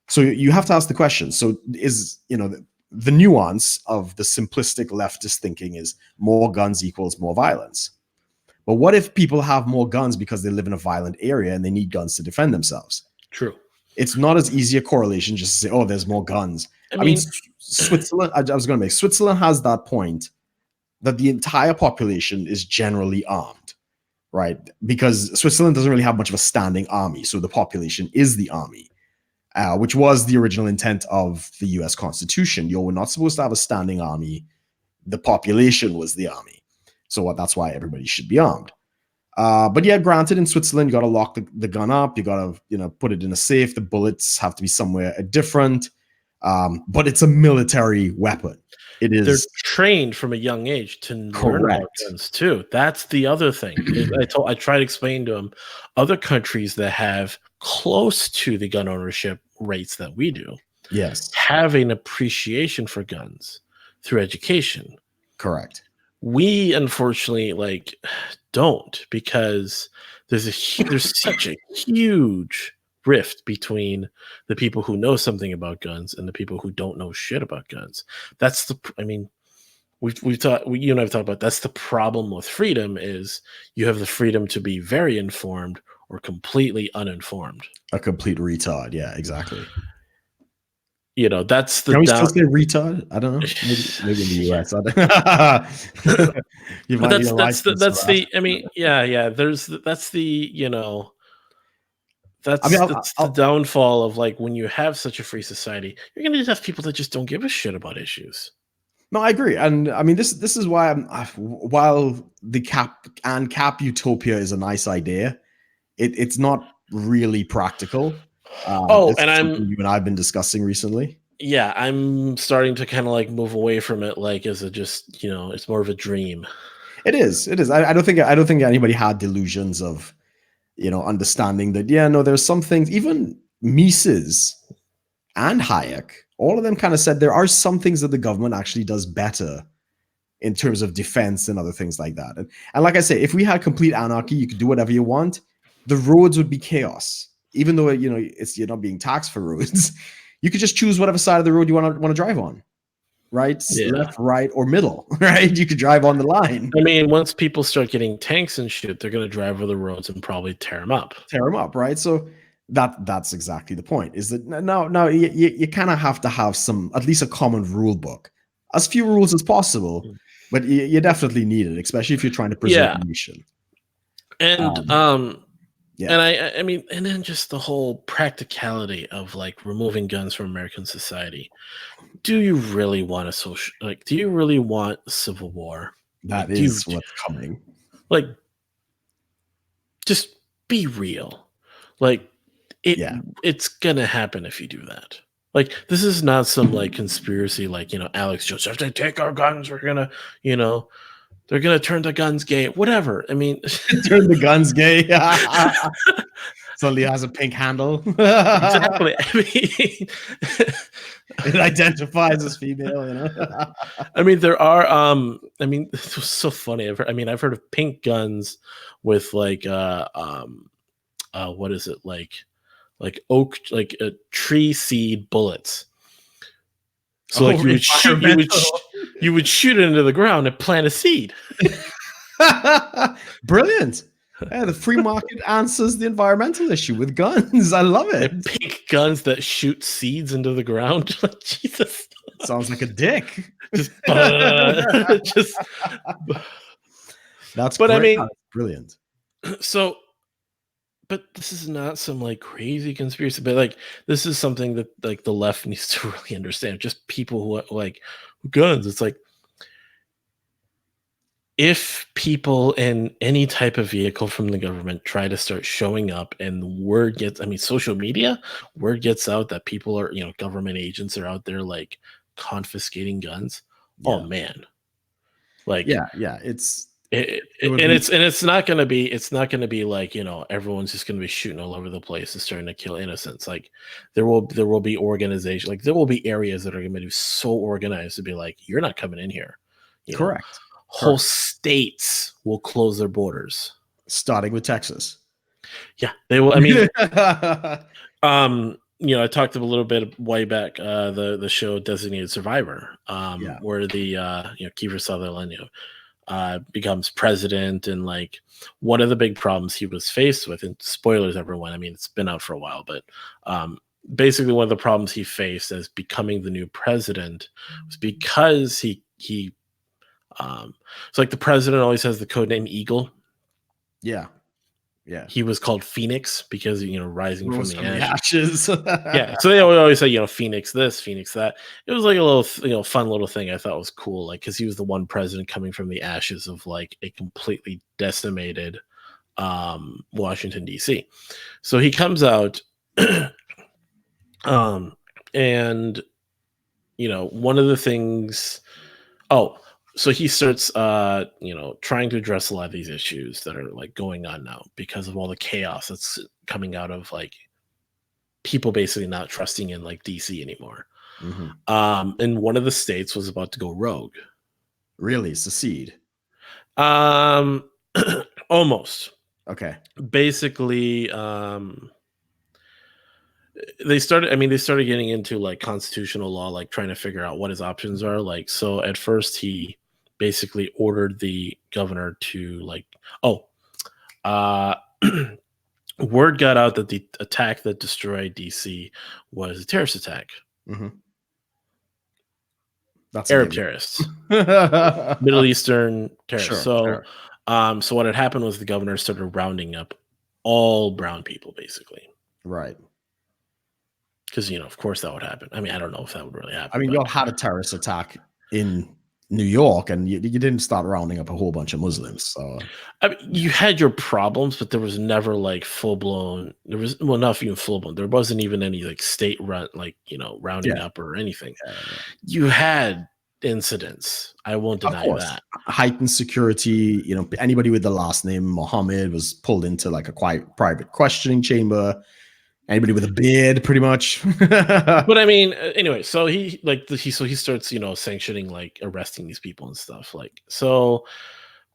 So you have to ask the question. So is the nuance of the simplistic leftist thinking is more guns equals more violence. But what if people have more guns because they live in a violent area and they need guns to defend themselves? True. It's not as easy a correlation just to say, oh, there's more guns. I mean Switzerland. Switzerland has that point, that the entire population is generally armed, right? Because Switzerland doesn't really have much of a standing army. So the population is the army, which was the original intent of the US Constitution. You were not supposed to have a standing army. The population was the army. So that's why everybody should be armed. But yeah, granted, in Switzerland, you got to lock the gun up. You got to, put it in a safe. The bullets have to be somewhere different. But it's a military weapon. It they're is trained from a young age to learn about correct. guns too. That's the other thing. I tried to explain to them other countries that have close to the gun ownership rates that we do Yes, have an appreciation for guns through education. correct. We unfortunately don't, because there's such a huge rift between the people who know something about guns and the people who don't know shit about guns. I mean, you and I've talked about, that's the problem with freedom, is you have the freedom to be very informed or completely uninformed. A complete retard. Yeah, exactly. That's the Can we still down. say retard? I don't know. Maybe in the US. You But might need a license for that's that. the. I mean, yeah. That's the. I mean, That's the downfall of when you have such a free society, you're gonna just have people that just don't give a shit about issues. no, I agree, and I mean this is why while the cap utopia is a nice idea, it's not really practical. Oh, This and is something you and I've been discussing recently. I'm starting to kind of move away from it, as a just it's more of a dream. It is. It is. I don't think anybody had delusions of understanding that. Yeah, no, there's some things. Even Mises and Hayek, all of them kind of said there are some things that the government actually does better in terms of defense and other things like that. And like I say, if we had complete anarchy, you could do whatever you want. The roads would be chaos, even though you're not being taxed for roads. You could just choose whatever side of the road you want to drive on, right, Yeah. left, right, or middle. Right, you could drive on the line. I mean, once people start getting tanks and shit, they're gonna drive over the roads and probably tear them up. Right? So that's exactly the point. Is that now you kind of have to have some, at least a common rule book, as few rules as possible, but you definitely need it, especially if you're trying to preserve the nation. And yeah, and I mean, and then just the whole practicality of removing guns from American society. Do you really want a social do you really want civil war? that is what's coming. Just be real. It's gonna happen if you do that. This is not some conspiracy Alex Joseph, if they take our guns, we're gonna they're gonna turn the guns gay, whatever. I mean, turn the guns gay. Suddenly has a pink handle. Exactly. I mean, it identifies as female, I mean, there are I mean, this was so funny. I've heard of pink guns with what is it, oak, tree seed bullets. So you would shoot it into the ground and plant a seed. Brilliant. Yeah, the free market answers the environmental issue with guns. I love it. Pink guns that shoot seeds into the ground. Jesus. Sounds like a dick. Just that's but great. I mean, that's brilliant. So, but this is not some crazy conspiracy, but this is something that the left needs to really understand. Just people who like guns. It's if people in any type of vehicle from the government try to start showing up and word gets, social media, word gets out that people are, government agents are out there confiscating guns. Yeah. Oh man. It's not going to be everyone's just going to be shooting all over the place and starting to kill innocents. There will be organizations, there will be areas that are going to be so organized to be you're not coming in here. Correct. Whole states will close their borders, starting with Texas. Yeah, they will. I mean, I talked a little bit way back the show Designated Survivor, where the Kiefer Sutherland becomes president, and one of the big problems he was faced with, and spoilers everyone, it's been out for a while, but basically one of the problems he faced as becoming the new president was because he it's the president always has the code name Eagle. Yeah. He was called Phoenix because rising from the ashes. Yeah. So they always say Phoenix this, Phoenix that. It was a little fun little thing I thought was cool, because he was the one president coming from the ashes of a completely decimated Washington D.C. So he comes out, and one of the things Oh, so he starts, trying to address a lot of these issues that are like going on now because of all the chaos that's coming out of like people basically not trusting in like DC anymore. Mm-hmm. And one of the states was about to go rogue. Really? Secede? Um, almost. Okay. Basically, they started getting into like constitutional law, like trying to figure out what his options are. Like, so at first he basically ordered the governor to like, uh, word got out that the attack that destroyed DC was a terrorist attack. Mm-hmm. That's a Arab given. terrorists, Middle Eastern terrorists. Sure. So what had happened was the governor started rounding up all brown people, basically, Right. because of course that would happen. I mean, I don't know if that would really happen. I mean, y'all had a terrorist attack in New York, and you didn't start rounding up a whole bunch of Muslims. So I mean, you had your problems, but there was never like full blown. There was not even full blown. There wasn't even any like state run, like rounding up or anything. You had incidents. I won't deny that. Heightened security. Anybody with the last name Mohammed was pulled into like a quite private questioning chamber. Anybody with a beard, pretty much. But I mean, anyway, so he starts sanctioning like arresting these people and stuff. Like, so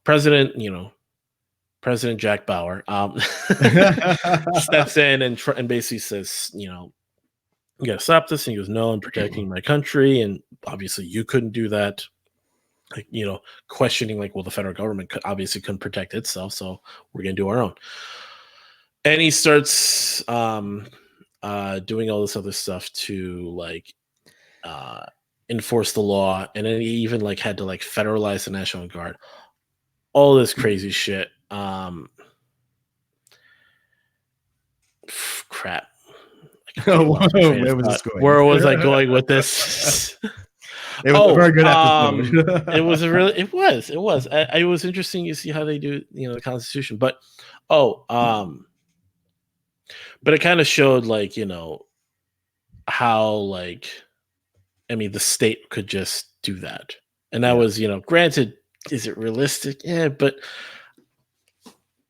President Jack Bauer steps in and basically says, you gotta stop this. And he goes, no, I'm protecting my country, and obviously you couldn't do that. Like, questioning like, well, the federal government obviously couldn't protect itself, so we're gonna do our own. And he starts doing all this other stuff to like enforce the law, and then he even like had to like federalize the National Guard. All this crazy shit. Crap. Where was this going? Where was I going with this? It was a very good episode. It was. It was interesting to see how they do, the Constitution, but it kind of showed like, how like, I mean, the state could just do that. And that was, granted, is it realistic? Yeah, but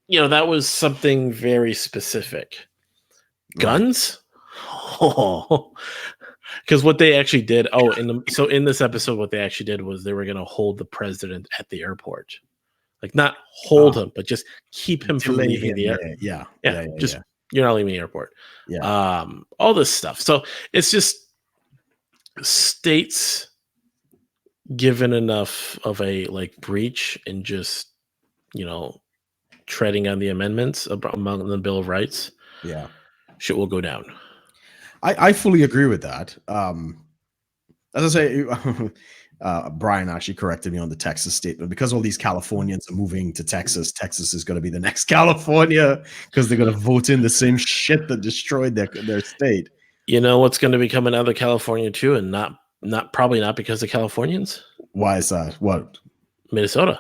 that was something very specific. Guns? Oh, because what they actually did. In this episode, what they actually did was they were going to hold the president at the airport, like not hold him, but just keep him from leaving the airport. Yeah. You're not leaving the airport. Yeah. All this stuff. So it's just states given enough of a like breach and just treading on the amendments among the Bill of Rights. Yeah. Shit will go down. I fully agree with that. As I say, Brian actually corrected me on the Texas statement. Because all these Californians are moving to Texas, Texas is going to be the next California because they're going to vote in the same shit that destroyed their state. You know what's going to become another California too, and probably not because of Californians. Why is that? What? Minnesota.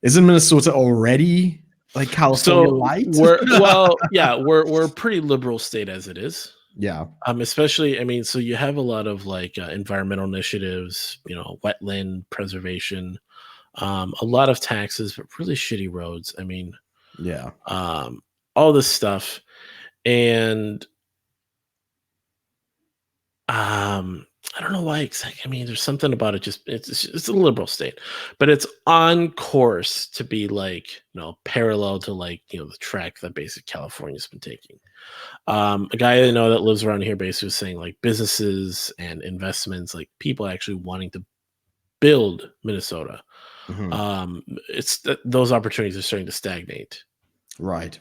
Isn't Minnesota already like California light? We're a pretty liberal state as it is. Yeah. Especially, I mean, so you have a lot of like environmental initiatives, wetland preservation, a lot of taxes, but really shitty roads. I mean, yeah. All this stuff. And I don't know why exactly. I mean, there's something about it. Just it's a liberal state, but it's on course to be like parallel to like the track that basic California's been taking. A guy I know that lives around here basically was saying like businesses and investments, like people actually wanting to build Minnesota. Mm-hmm. It's those opportunities are starting to stagnate. Right.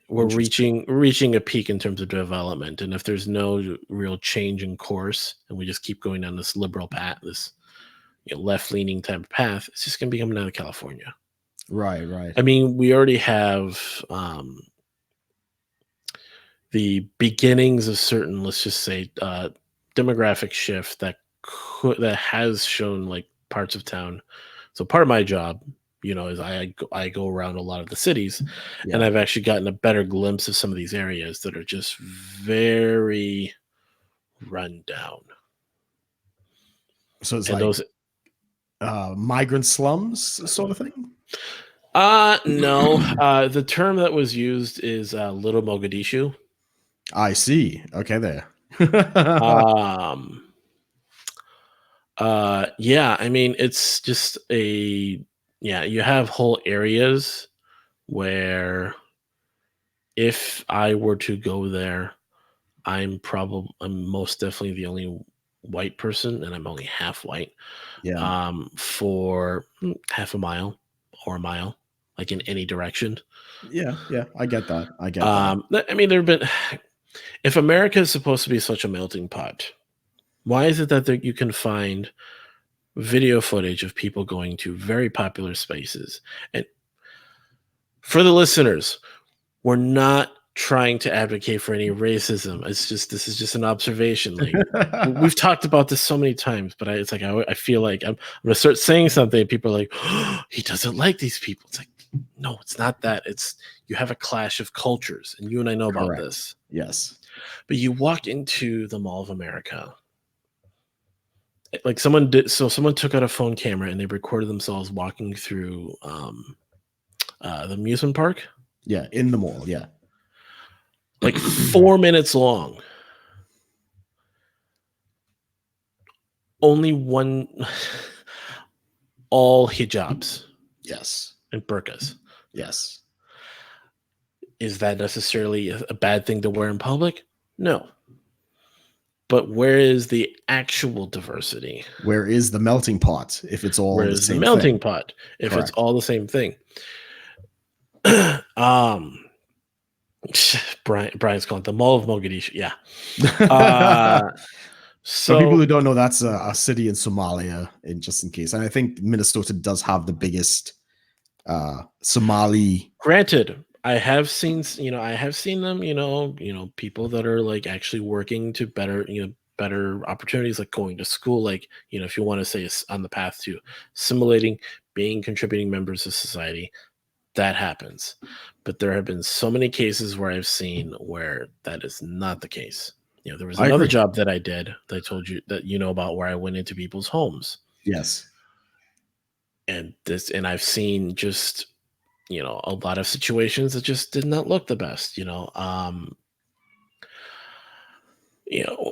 We're reaching a peak in terms of development, and if there's no real change in course, and we just keep going down this liberal path, this left-leaning type of path, it's just going to become another California. Right. I mean, we already have the beginnings of certain, let's just say, demographic shift that has shown like parts of town. So part of my job, is I go around a lot of the cities, and I've actually gotten a better glimpse of some of these areas that are just very run down. So it's and like migrant slums sort of thing? No. The term that was used is Little Mogadishu. I see. Okay, there. Um. Yeah. I mean, it's just you have whole areas where if I were to go there, I'm most definitely the only white person, and I'm only half white. Yeah. For half a mile or a mile, like in any direction. Yeah. I get that. I get that. I mean, there have been. If America is supposed to be such a melting pot, why is it that you can find video footage of people going to very popular spaces? And for the listeners, we're not trying to advocate for any racism. This is just an observation. Like we've talked about this so many times, but I feel like I'm gonna start saying something. And people are like, oh, he doesn't like these people. It's like, no, it's not that. It's you have a clash of cultures, and you and I know about this. Yes. But you walk into the Mall of America, like someone took out a phone camera and they recorded themselves walking through the amusement park. Yeah, in the mall. Yeah. Like 4 minutes long. Only one, all hijabs. Yes. And burqas. Yes. Is that necessarily a bad thing to wear in public? No. But where is the actual diversity? Where is the melting pot if it's all the same melting pot if Correct. It's all the same thing? Brian's calling it the Mall of Mogadishu. Yeah. So for people who don't know, that's a city in Somalia, just in case. And I think Minnesota does have the biggest Somali. Granted, I have seen them, people that are like actually working to better opportunities, like going to school, like, if you want to say on the path to assimilating, being contributing members of society, that happens. But there have been so many cases where I've seen where that is not the case. There was another job that I did that I told you that about, where I went into people's homes. Yes. And I've seen just, a lot of situations that just did not look the best,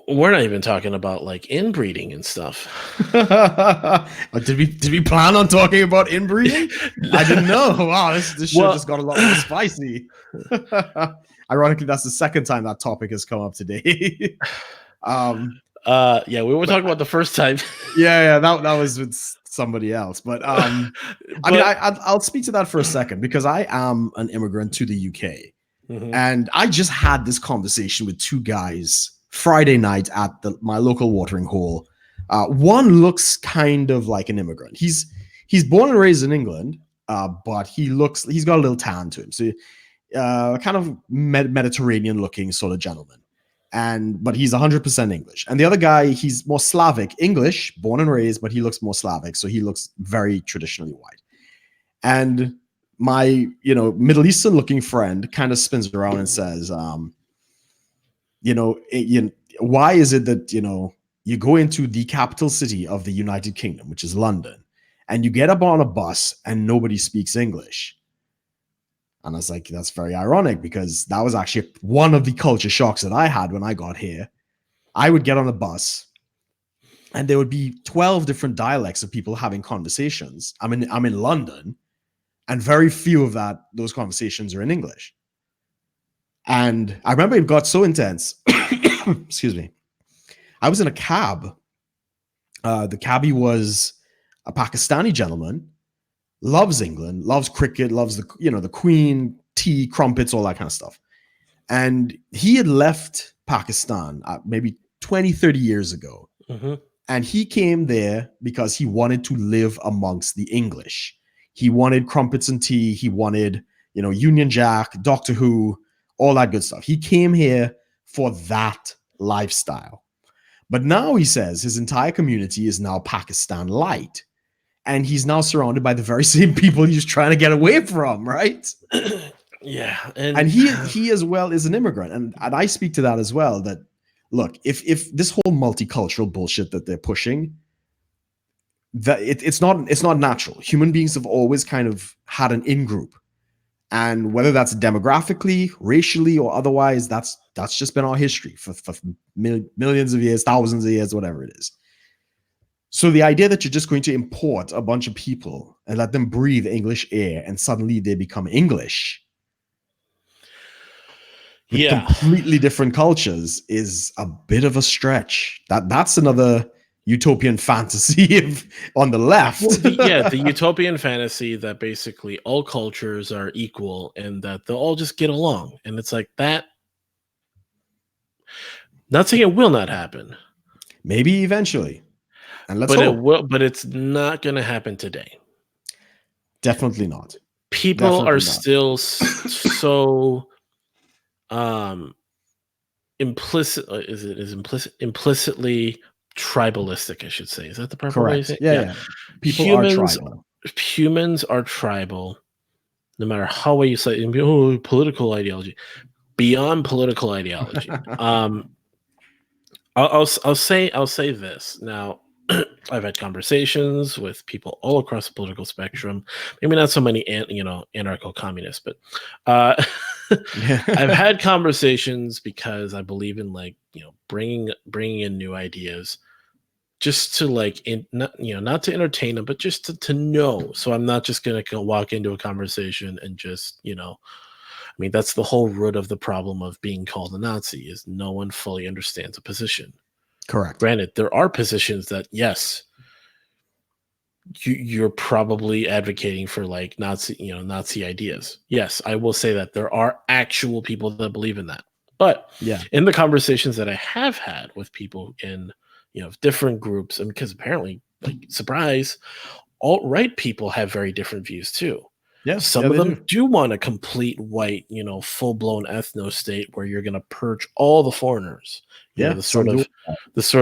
we're not even talking about like inbreeding and stuff. Did we plan on talking about inbreeding? I didn't know. Wow, this show just got a lot more spicy. Ironically, that's the second time that topic has come up today. Yeah, we were talking about the first time. yeah, that was with somebody else. But I mean, I'll speak to that for a second, because I am an immigrant to the UK, and I just had this conversation with two guys Friday night at my local watering hole. One looks kind of like an immigrant. He's born and raised in England, but he's got a little tan to him. So kind of Mediterranean looking sort of gentleman. But he's 100% English. And the other guy, he's more Slavic, English, born and raised, but he looks more Slavic. So he looks very traditionally white. And my, Middle Eastern looking friend kind of spins around and says, why is it that, you go into the capital city of the United Kingdom, which is London, and you get up on a bus and nobody speaks English? And I was like, that's very ironic, because that was actually one of the culture shocks that I had when I got here. I would get on a bus and there would be 12 different dialects of people having conversations. I'm in London, and very few of those conversations are in English. And I remember it got so intense. Excuse me. I was in a cab. The cabbie was a Pakistani gentleman, loves England, loves cricket, loves the Queen, tea, crumpets, all that kind of stuff. And he had left Pakistan maybe 20, 30 years ago. And he came there because he wanted to live amongst the English. He wanted crumpets and tea. He wanted, Union Jack, Doctor Who, all that good stuff. He came here for that lifestyle. But now he says his entire community is now Pakistan light. And he's now surrounded by the very same people he's trying to get away from, right? Yeah. And he as well is an immigrant. And I speak to that as well, that, look, if this whole multicultural bullshit that they're pushing, that it's not natural. Human beings have always kind of had an in-group. And whether that's demographically, racially, or otherwise, that's just been our history for millions of years, thousands of years, whatever it is. So the idea that you're just going to import a bunch of people and let them breathe English air and suddenly they become English with completely different cultures is a bit of a stretch. That's another utopian fantasy on the left. Well, the utopian fantasy that basically all cultures are equal and that they'll all just get along. And it's like that. Not saying it will not happen. Maybe eventually. And let's hope. It will, but it's not going to happen today. Definitely not. People are still so implicitly tribalistic, I should say. Is that the proper way to say it? Yeah. Humans are tribal, no matter how way you say it. Oh, political ideology. Beyond political ideology. I'll say this. Now, I've had conversations with people all across the political spectrum. Maybe not so many, anarcho-communists, but I've had conversations because I believe in bringing in new ideas, just to not to entertain them, but just to know. So I'm not just gonna walk into a conversation and just I mean, that's the whole root of the problem of being called a Nazi is no one fully understands a position. Correct. Granted, there are positions that, yes, you're probably advocating for Nazi ideas. Yes, I will say that there are actual people that believe in that. But in the conversations that I have had with people in different groups, and because apparently, surprise, alt-right people have very different views too. Yeah, some of them do want a complete white, full-blown ethno state where you're going to purge all the foreigners. The sort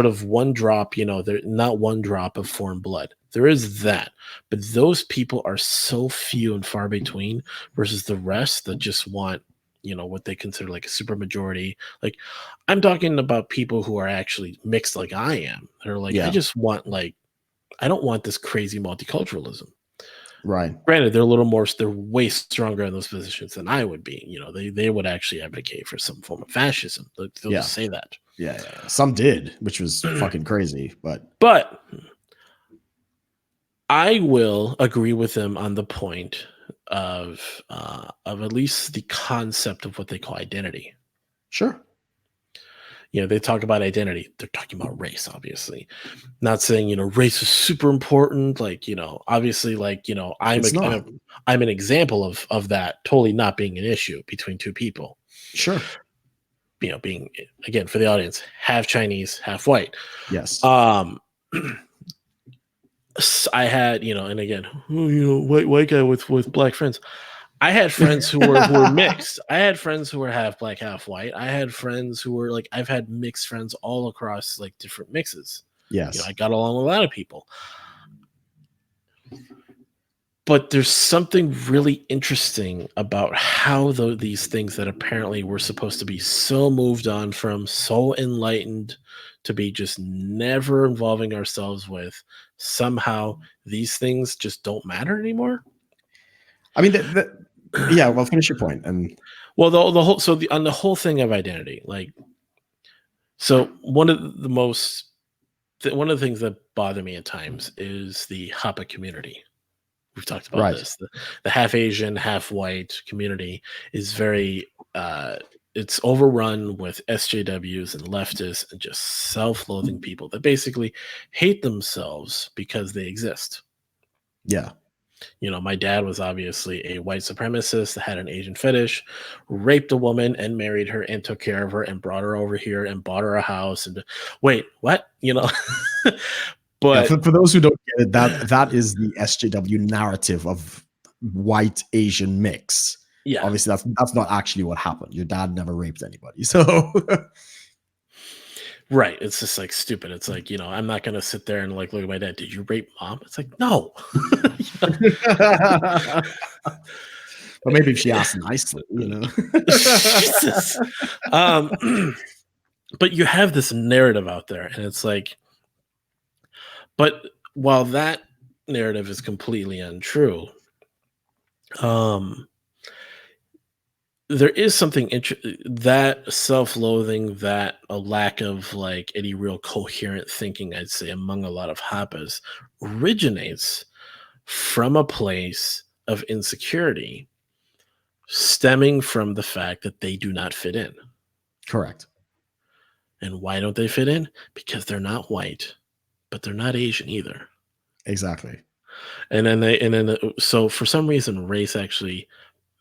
of one drop, they're not one drop of foreign blood. There is that, but those people are so few and far between versus the rest that just want, what they consider like a super majority. Like, I'm talking about people who are actually mixed like I am. They're like, I just want I don't want this crazy multiculturalism. Right. Granted, they're way stronger in those positions than I would be. They would actually advocate for some form of fascism. They'll just say that. Yeah. Some did, which was fucking crazy. But I will agree with them on the point of at least the concept of what they call identity. Sure. They talk about identity. They're talking about race, obviously. Not saying, race is super important. Obviously, I'm an example of that totally not being an issue between two people. Sure. Being, again, for the audience, half Chinese, half white. Yes. I had, and again, white guy with black friends. I had friends who were mixed. I had friends who were half black, half white. I had friends who were I've had mixed friends all across different mixes. Yes. I got along with a lot of people. But there's something really interesting about how these things that apparently were supposed to be so moved on from, so enlightened to be just never involving ourselves with, somehow these things just don't matter anymore. I mean, well, finish your point. And well, on the whole thing of identity, so one of the things that bother me at times is the Hapa community. We've talked about this. The half Asian, half white community is very, it's overrun with SJWs and leftists and just self-loathing people that basically hate themselves because they exist. Yeah. My dad was obviously a white supremacist that had an Asian fetish, raped a woman and married her and took care of her and brought her over here and bought her a house. And wait, what? But for those who don't get it, that is the SJW narrative of white Asian mix. Yeah. Obviously, that's not actually what happened. Your dad never raped anybody. So right. It's just stupid. It's I'm not going to sit there and look at my dad. Did you rape mom? It's no. But maybe if she asked nicely, Jesus. But you have this narrative out there and it's but while that narrative is completely untrue, there is something that self-loathing, that a lack of like any real coherent thinking, I'd say, among a lot of Hapas originates from a place of insecurity stemming from the fact that they do not fit in. Correct. And why don't they fit in? Because they're not white, but they're not Asian either. Exactly. So for some reason, race actually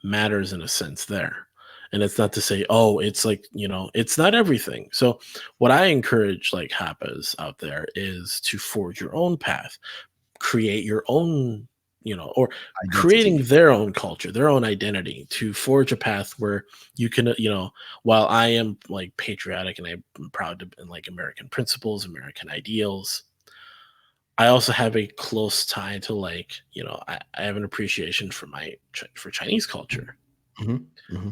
matters in a sense there. And it's not to say, oh, it's like, it's not everything. So what I encourage like Hapas out there is to forge your own path, create your own, or Identity. creating their own culture, their own identity, to forge a path where you can, while I am like patriotic and I'm proud to like American principles, American ideals, I also have a close tie to like, I have an appreciation for for Chinese culture,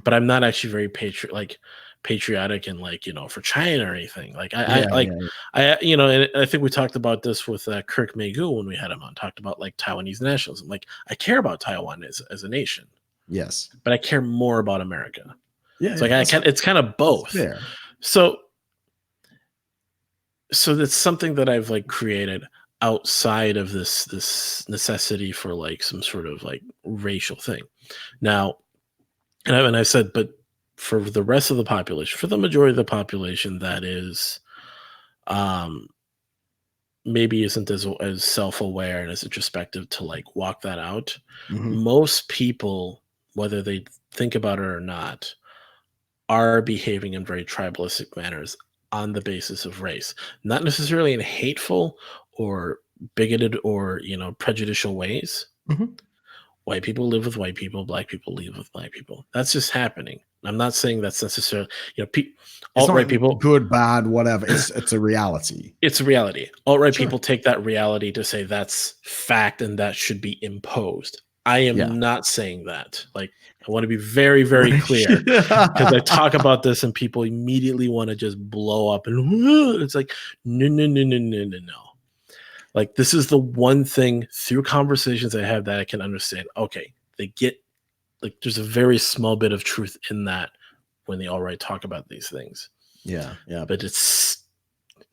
but I'm not actually very patriotic and like, for China or anything. Like and I think we talked about this with Kirk Megu when we had him on, talked about like Taiwanese nationalism. Like I care about Taiwan as a nation. Yes. But I care more about America. Yeah. So it's kind of both. So that's something that I've like created outside of this necessity for like some sort of like racial thing. Now, and I said, but for the rest of the population, for the majority of the population that is maybe isn't as self-aware and as introspective to like walk that out, most people, whether they think about it or not, are behaving in very tribalistic manners on the basis of race, not necessarily in hateful or bigoted or prejudicial ways. White people live with white people, black people live with black people. That's just happening. I'm not saying that's necessarily, alt-right people, good, bad, whatever. It's a reality. It's a reality. Alt-right people take that reality to say that's fact and that should be imposed. I am not saying that. Like, I want to be very, very clear, because I talk about this and people immediately want to just blow up and it's like, no. Like, this is the one thing through conversations I have that I can understand. Okay, they get, like, there's a very small bit of truth in that when they alt-right talk about these things. Yeah. But it's,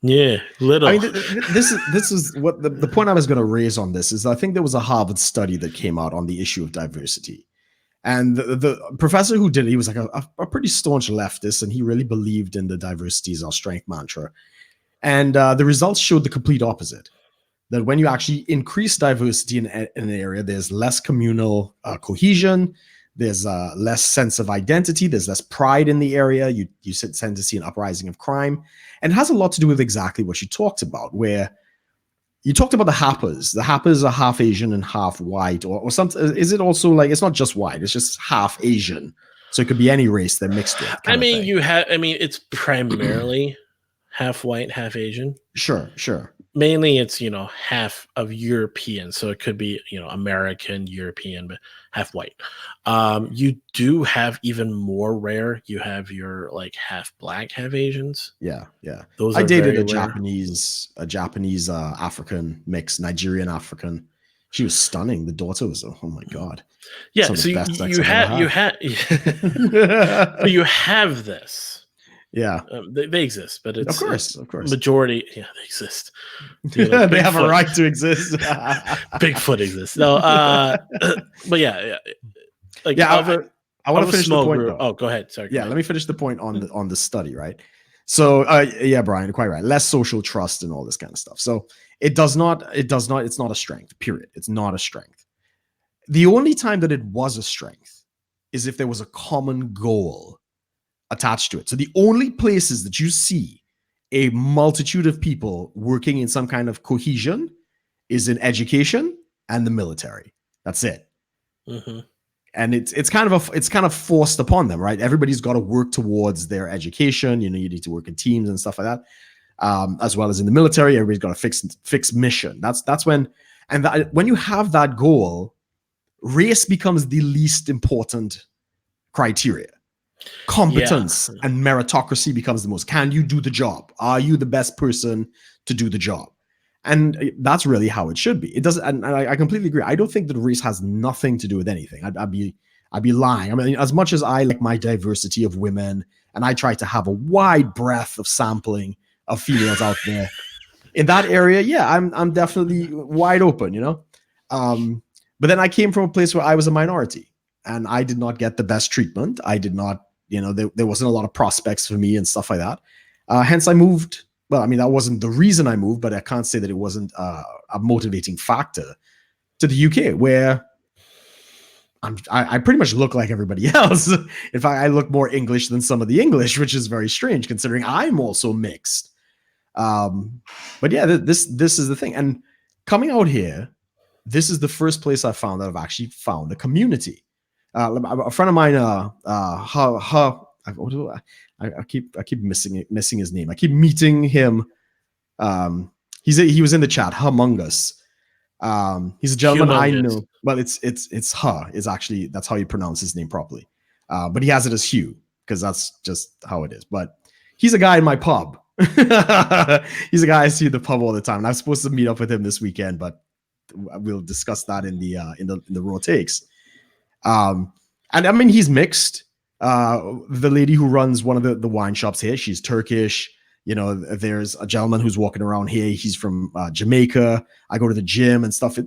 little. I mean, this is what the point I was going to raise on this is. I think there was a Harvard study that came out on the issue of diversity. And the professor who did it, he was like a pretty staunch leftist, and he really believed in the diversity is our strength mantra. And the results showed the complete opposite. That when you actually increase diversity in an area, there's less communal cohesion, there's less sense of identity, there's less pride in the area. You tend to see an uprising of crime. And it has a lot to do with exactly what you talked about, where you talked about the Hapas. The Hapas are half Asian and half white, or something. Is it also like, it's not just white, it's just half Asian. So it could be any race they're mixed with. It's primarily half white, half Asian. Sure. Mainly it's, half of European. So it could be, American, European, but half white. You do have even more rare. You have your like half black, half Asians. Yeah. Those I dated a rare. Japanese African mix, Nigerian African. She was stunning. The daughter was, oh my God. Yeah. So you have this. Yeah, they exist, but it's of course majority. Yeah, they exist. They have a right to exist. Bigfoot exists. No, but like I want to finish the point. Oh, go ahead. Sorry. Let me finish the point on the study. Right. So Brian, quite right. Less social trust and all this kind of stuff. So it's not a strength. Period. It's not a strength. The only time that it was a strength is if there was a common goal attached to it. So the only places that you see a multitude of people working in some kind of cohesion is in education and the military. That's it. And it's kind of forced upon them, right? Everybody's got to work towards their education. You need to work in teams and stuff like that. As well as in the military, everybody's got a fixed mission. That's when you have that goal, race becomes the least important criteria. Competence and meritocracy becomes the most. Can you do the job? Are you the best person to do the job? And that's really how it should be. It doesn't, and I completely agree. I don't think that race has nothing to do with anything. I'd be lying. I mean, as much as I like my diversity of women, and I try to have a wide breadth of sampling of females out there in that area, yeah, I'm definitely wide open, you know. But then I came from a place where I was a minority, and I did not get the best treatment. I did not, you know, there wasn't a lot of prospects for me and stuff like that. Hence, I moved. Well, I mean, that wasn't the reason I moved, but I can't say that it wasn't a motivating factor to the UK, where I pretty much look like everybody else. In fact, I look more English than some of the English, which is very strange considering I'm also mixed. But yeah, this is the thing. And coming out here, this is the first place I found that I've actually found a community. A friend of mine, I keep missing his name. I keep meeting him. He was in the chat. Humongous. He's a gentleman I know. Well, it's Ha is actually, that's how you pronounce his name properly. But he has it as Hugh because that's just how it is. But he's a guy in my pub. He's a guy I see at the pub all the time. And I'm supposed to meet up with him this weekend, but we'll discuss that in the raw takes. And I mean, he's mixed. The lady who runs one of the wine shops here, she's Turkish. You know, there's a gentleman who's walking around here. He's from Jamaica. I go to the gym and stuff.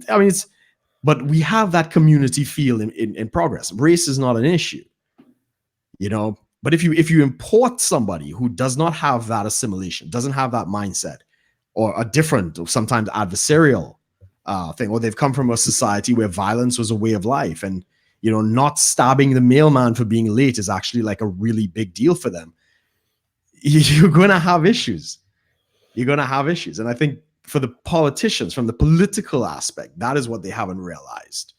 But we have that community feel in progress. Race is not an issue, you know. But if you import somebody who does not have that assimilation, doesn't have that mindset, or a different, or sometimes adversarial thing, or they've come from a society where violence was a way of life, and you know, not stabbing the mailman for being late is actually like a really big deal for them. You're going to have issues. And I think for the politicians, from the political aspect, that is what they haven't realized,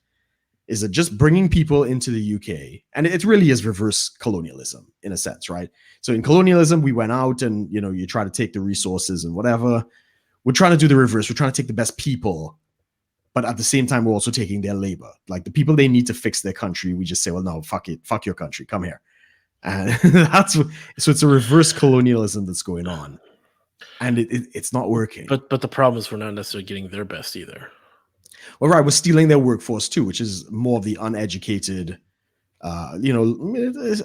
is that just bringing people into the UK, and it really is reverse colonialism in a sense, right? So in colonialism, we went out and, you know, you try to take the resources and whatever. We're trying to do the reverse. We're trying to take the best people, but at the same time, we're also taking their labor. Like the people they need to fix their country, we just say, well, no, fuck it. Fuck your country. Come here. And so it's a reverse colonialism that's going on. And it's not working. But the problem is we're not necessarily getting their best either. Well, right. We're stealing their workforce too, which is more of the uneducated, you know,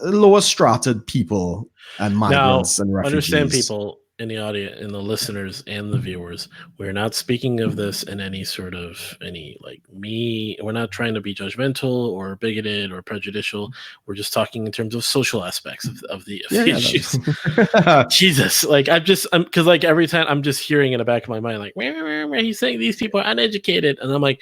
lower strated people and migrants and refugees. Understand, people in the audience, and the listeners and the viewers, we're not speaking of this in any sort of we're not trying to be judgmental or bigoted or prejudicial. We're just talking in terms of social aspects of the issues. Jesus, because like every time I'm just hearing in the back of my mind, like, where he's saying these people are uneducated, and I'm like,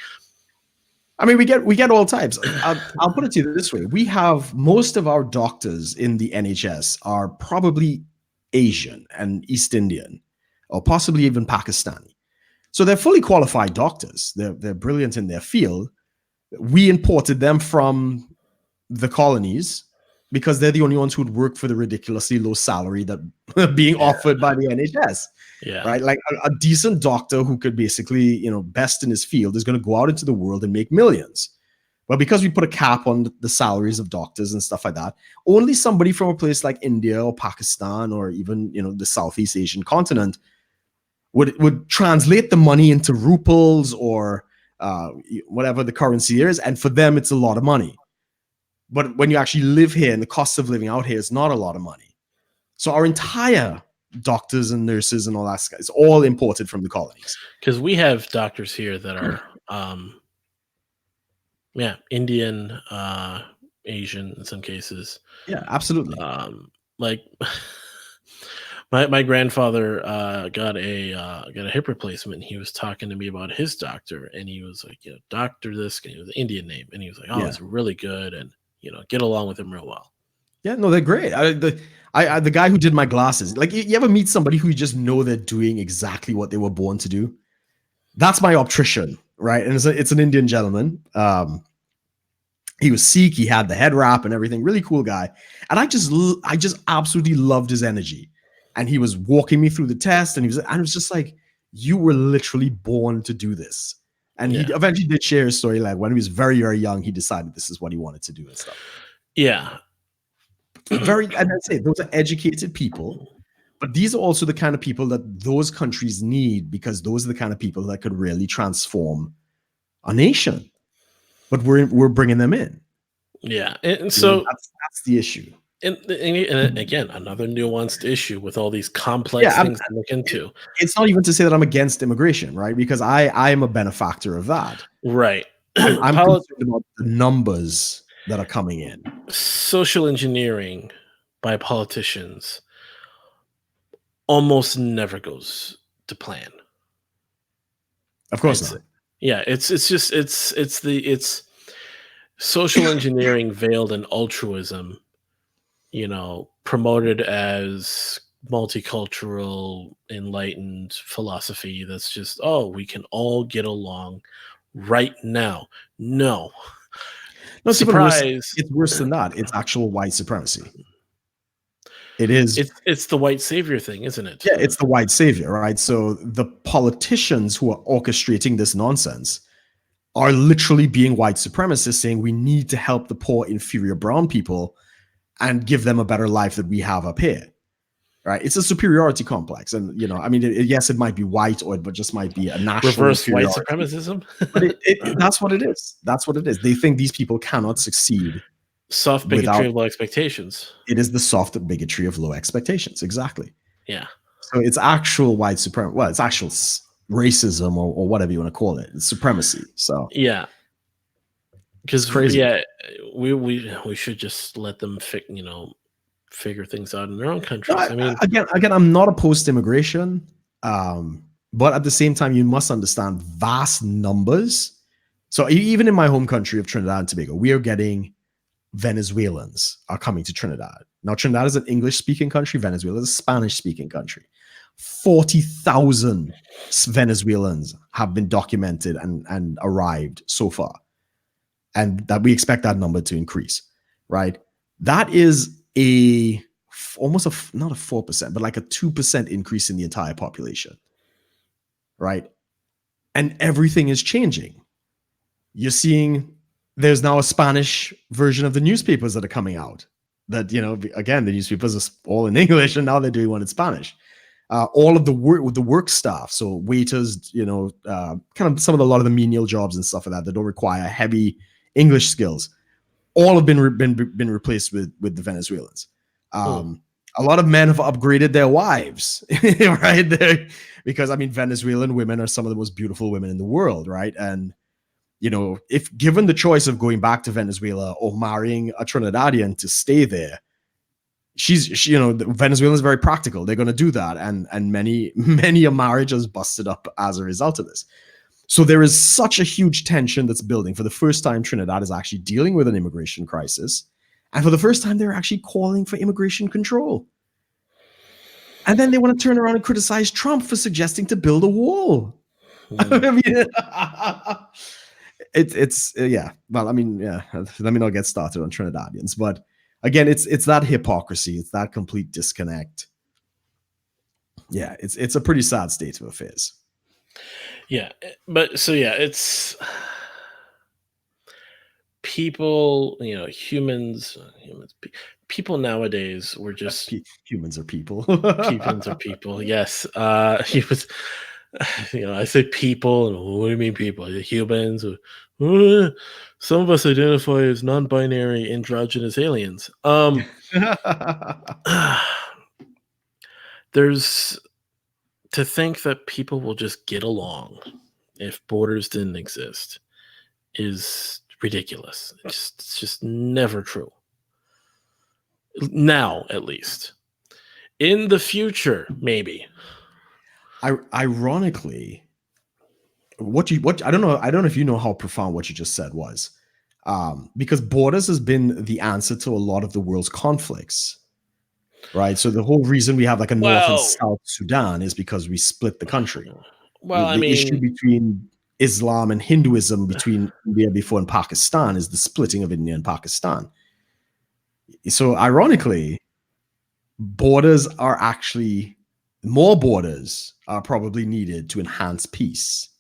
I mean, we get all types. I'll put it to you this way: we have most of our doctors in the NHS are probably Asian and East Indian, or possibly even Pakistani. So they're fully qualified doctors. They're brilliant in their field. We imported them from the colonies because they're the only ones who'd work for the ridiculously low salary that being offered by the NHS. Yeah. Right. Like a decent doctor who could basically, you know, best in his field is going to go out into the world and make millions. But because we put a cap on the salaries of doctors and stuff like that, only somebody from a place like India or Pakistan or even, you know, the Southeast Asian continent would translate the money into rupees or whatever the currency is. And for them, it's a lot of money. But when you actually live here and the cost of living out here is not a lot of money. So our entire doctors and nurses and all that stuff is all imported from the colonies. Because we have doctors here that are Indian, Asian in some cases. Yeah, absolutely. Like my grandfather got a hip replacement. He was talking to me about his doctor, and he was like, doctor this guy, the Indian name, and he was like, oh, it's really good, and get along with him real well. Yeah, no, they're great. The guy who did my glasses, like, you ever meet somebody who you just know they're doing exactly what they were born to do? That's my optician, right? And it's an Indian gentleman. He was Sikh. He had the head wrap and everything. Really cool guy. And I just absolutely loved his energy. And he was walking me through the test, and it was just like, you were literally born to do this. And he eventually did share his story. Like when he was very, very young, he decided this is what he wanted to do and stuff. Yeah. And I'd say those are educated people But these are also the kind of people that those countries need, because those are the kind of people that could really transform a nation. But we're bringing them in. Yeah, and so that's the issue. And again, another nuanced issue with all these complex things to look into. It's not even to say that I'm against immigration, right? Because I am a benefactor of that. Right. I'm concerned about the numbers that are coming in. Social engineering by politicians almost never goes to plan. Of course not. Yeah, it's social engineering veiled in altruism, promoted as multicultural, enlightened philosophy that's just, we can all get along right now. No, surprise. It's worse than that. It's actual white supremacy. It is. It's the white savior thing, isn't it? Yeah, it's the white savior, right? So the politicians who are orchestrating this nonsense are literally being white supremacists, saying we need to help the poor, inferior brown people and give them a better life that we have up here, right? It's a superiority complex. And, yes, it might be white, or it just might be a national reverse white supremacism. But that's what it is. That's what it is. They think these people cannot succeed. Soft bigotry of low expectations. It is the soft bigotry of low expectations. Exactly. Yeah. So it's actual white supremacy. Well, it's actual racism or whatever you want to call it. It's supremacy. So yeah. Because we should just let them figure things out in their own countries. No, I mean, again, I'm not opposed to immigration, but at the same time, you must understand vast numbers. So even in my home country of Trinidad and Tobago, we are getting Venezuelans are coming to Trinidad. Now, Trinidad is an English-speaking country. Venezuela is a Spanish-speaking country. 40,000 Venezuelans have been documented and arrived so far. And that we expect that number to increase, right? That is not a 4%, but like a 2% increase in the entire population, right? And everything is changing. You're seeing there's now a Spanish version of the newspapers that are coming out. That, again, the newspapers are all in English, and now they're doing one in Spanish. All of the work staff, so waiters, kind of a lot of the menial jobs and stuff like that don't require heavy English skills, all have been replaced with the Venezuelans. A lot of men have upgraded their wives, right there, because Venezuelan women are some of the most beautiful women in the world, right? And if given the choice of going back to Venezuela or marrying a Trinidadian to stay there, Venezuela is very practical. They're going to do that, and many a marriage has busted up as a result of this. So there is such a huge tension that's building. For the first time, Trinidad is actually dealing with an immigration crisis. And for the first time, they're actually calling for immigration control. And then they want to turn around and criticize Trump for suggesting to build a wall. Yeah. Well, let me not get started on Trinidadians. But again, it's that hypocrisy. It's that complete disconnect. Yeah, it's a pretty sad state of affairs. Yeah, but it's people, humans, people nowadays, we're just humans are people. Humans are people. Yes. Humans, I say people, and what do you mean people? Humans. Some of us identify as non-binary androgynous aliens. There's to think that people will just get along if borders didn't exist is ridiculous. It's just never true. Now, at least. In the future, maybe. Ironically, I don't know if you know how profound what you just said was, because borders has been the answer to a lot of the world's conflicts. Right, so the whole reason we have like a North and South Sudan is because we split the country. Well, the issue between Islam and Hinduism between India before and Pakistan is the splitting of India and Pakistan. So ironically, more borders are probably needed to enhance peace.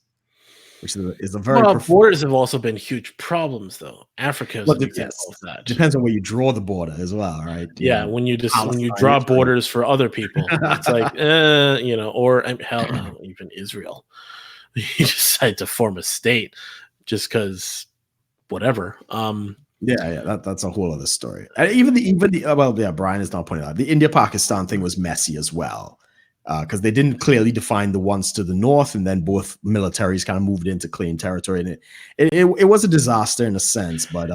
which is a very borders have also been huge problems, though. Africa is an example of that. Depends on where you draw the border as well, right? Yeah, when you draw borders for other people, it's like, or hell, even Israel, you decide to form a state just because, whatever. That's a whole other story. Brian is not pointing out the India-Pakistan thing was messy as well. Because they didn't clearly define the ones to the north, and then both militaries kind of moved into claimed territory, and it was a disaster in a sense. But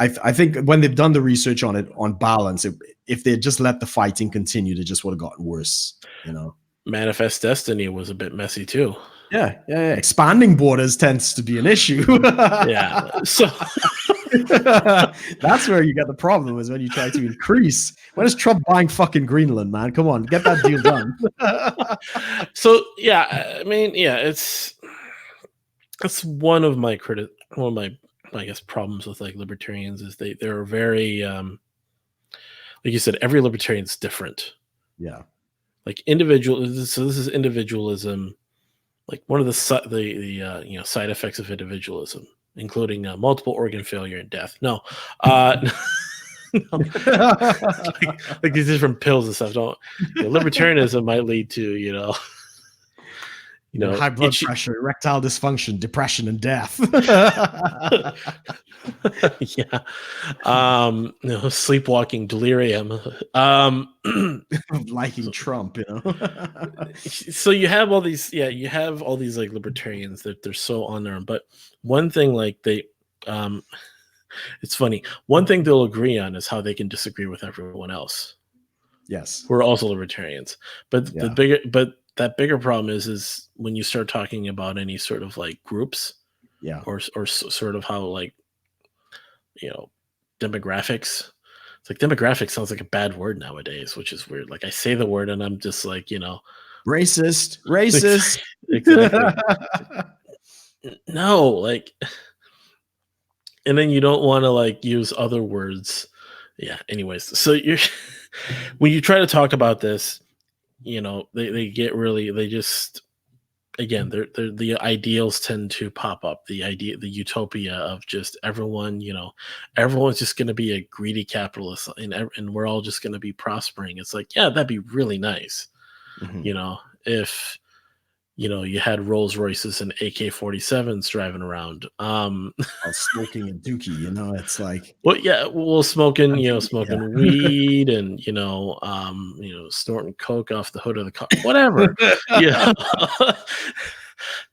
I think when they've done the research on it, on balance, if they had just let the fighting continue, it just would have gotten worse. Manifest Destiny was a bit messy too. Yeah. Expanding borders tends to be an issue. Yeah, so. That's where you get the problem, is when you try to increase. When is Trump buying fucking Greenland, man? Come on, get that deal done. So that's one of my I guess problems with like libertarians is they're very like you said, every libertarian is different. Yeah, like individual. So this is individualism. Like one of the side effects of individualism, including multiple organ failure and death. No, like these different pills and stuff. Libertarianism might lead to high blood pressure, erectile dysfunction, depression, and death. Yeah, sleepwalking, delirium, liking Trump. So you have all these, like libertarians that they're so on their own. But one thing, like it's funny. One thing they'll agree on is how they can disagree with everyone else. Yes, who are also libertarians. But that bigger problem is when you start talking about any sort of like groups, or sort of how like demographics. It's like demographics sounds like a bad word nowadays, which is weird. Like I say the word and I'm just like racist. Exactly. No, like, and then you don't want to like use other words. Yeah. Anyways, so when you try to talk about this, they get really, they just, again, the ideals tend to pop up. The utopia of just everyone, everyone's just going to be a greedy capitalist, and we're all just going to be prospering. It's like, yeah, that'd be really nice. Mm-hmm. If you had Rolls Royces and AK-47s driving around, smoking a dookie. It's like, smoking weed and snorting coke off the hood of the car, whatever.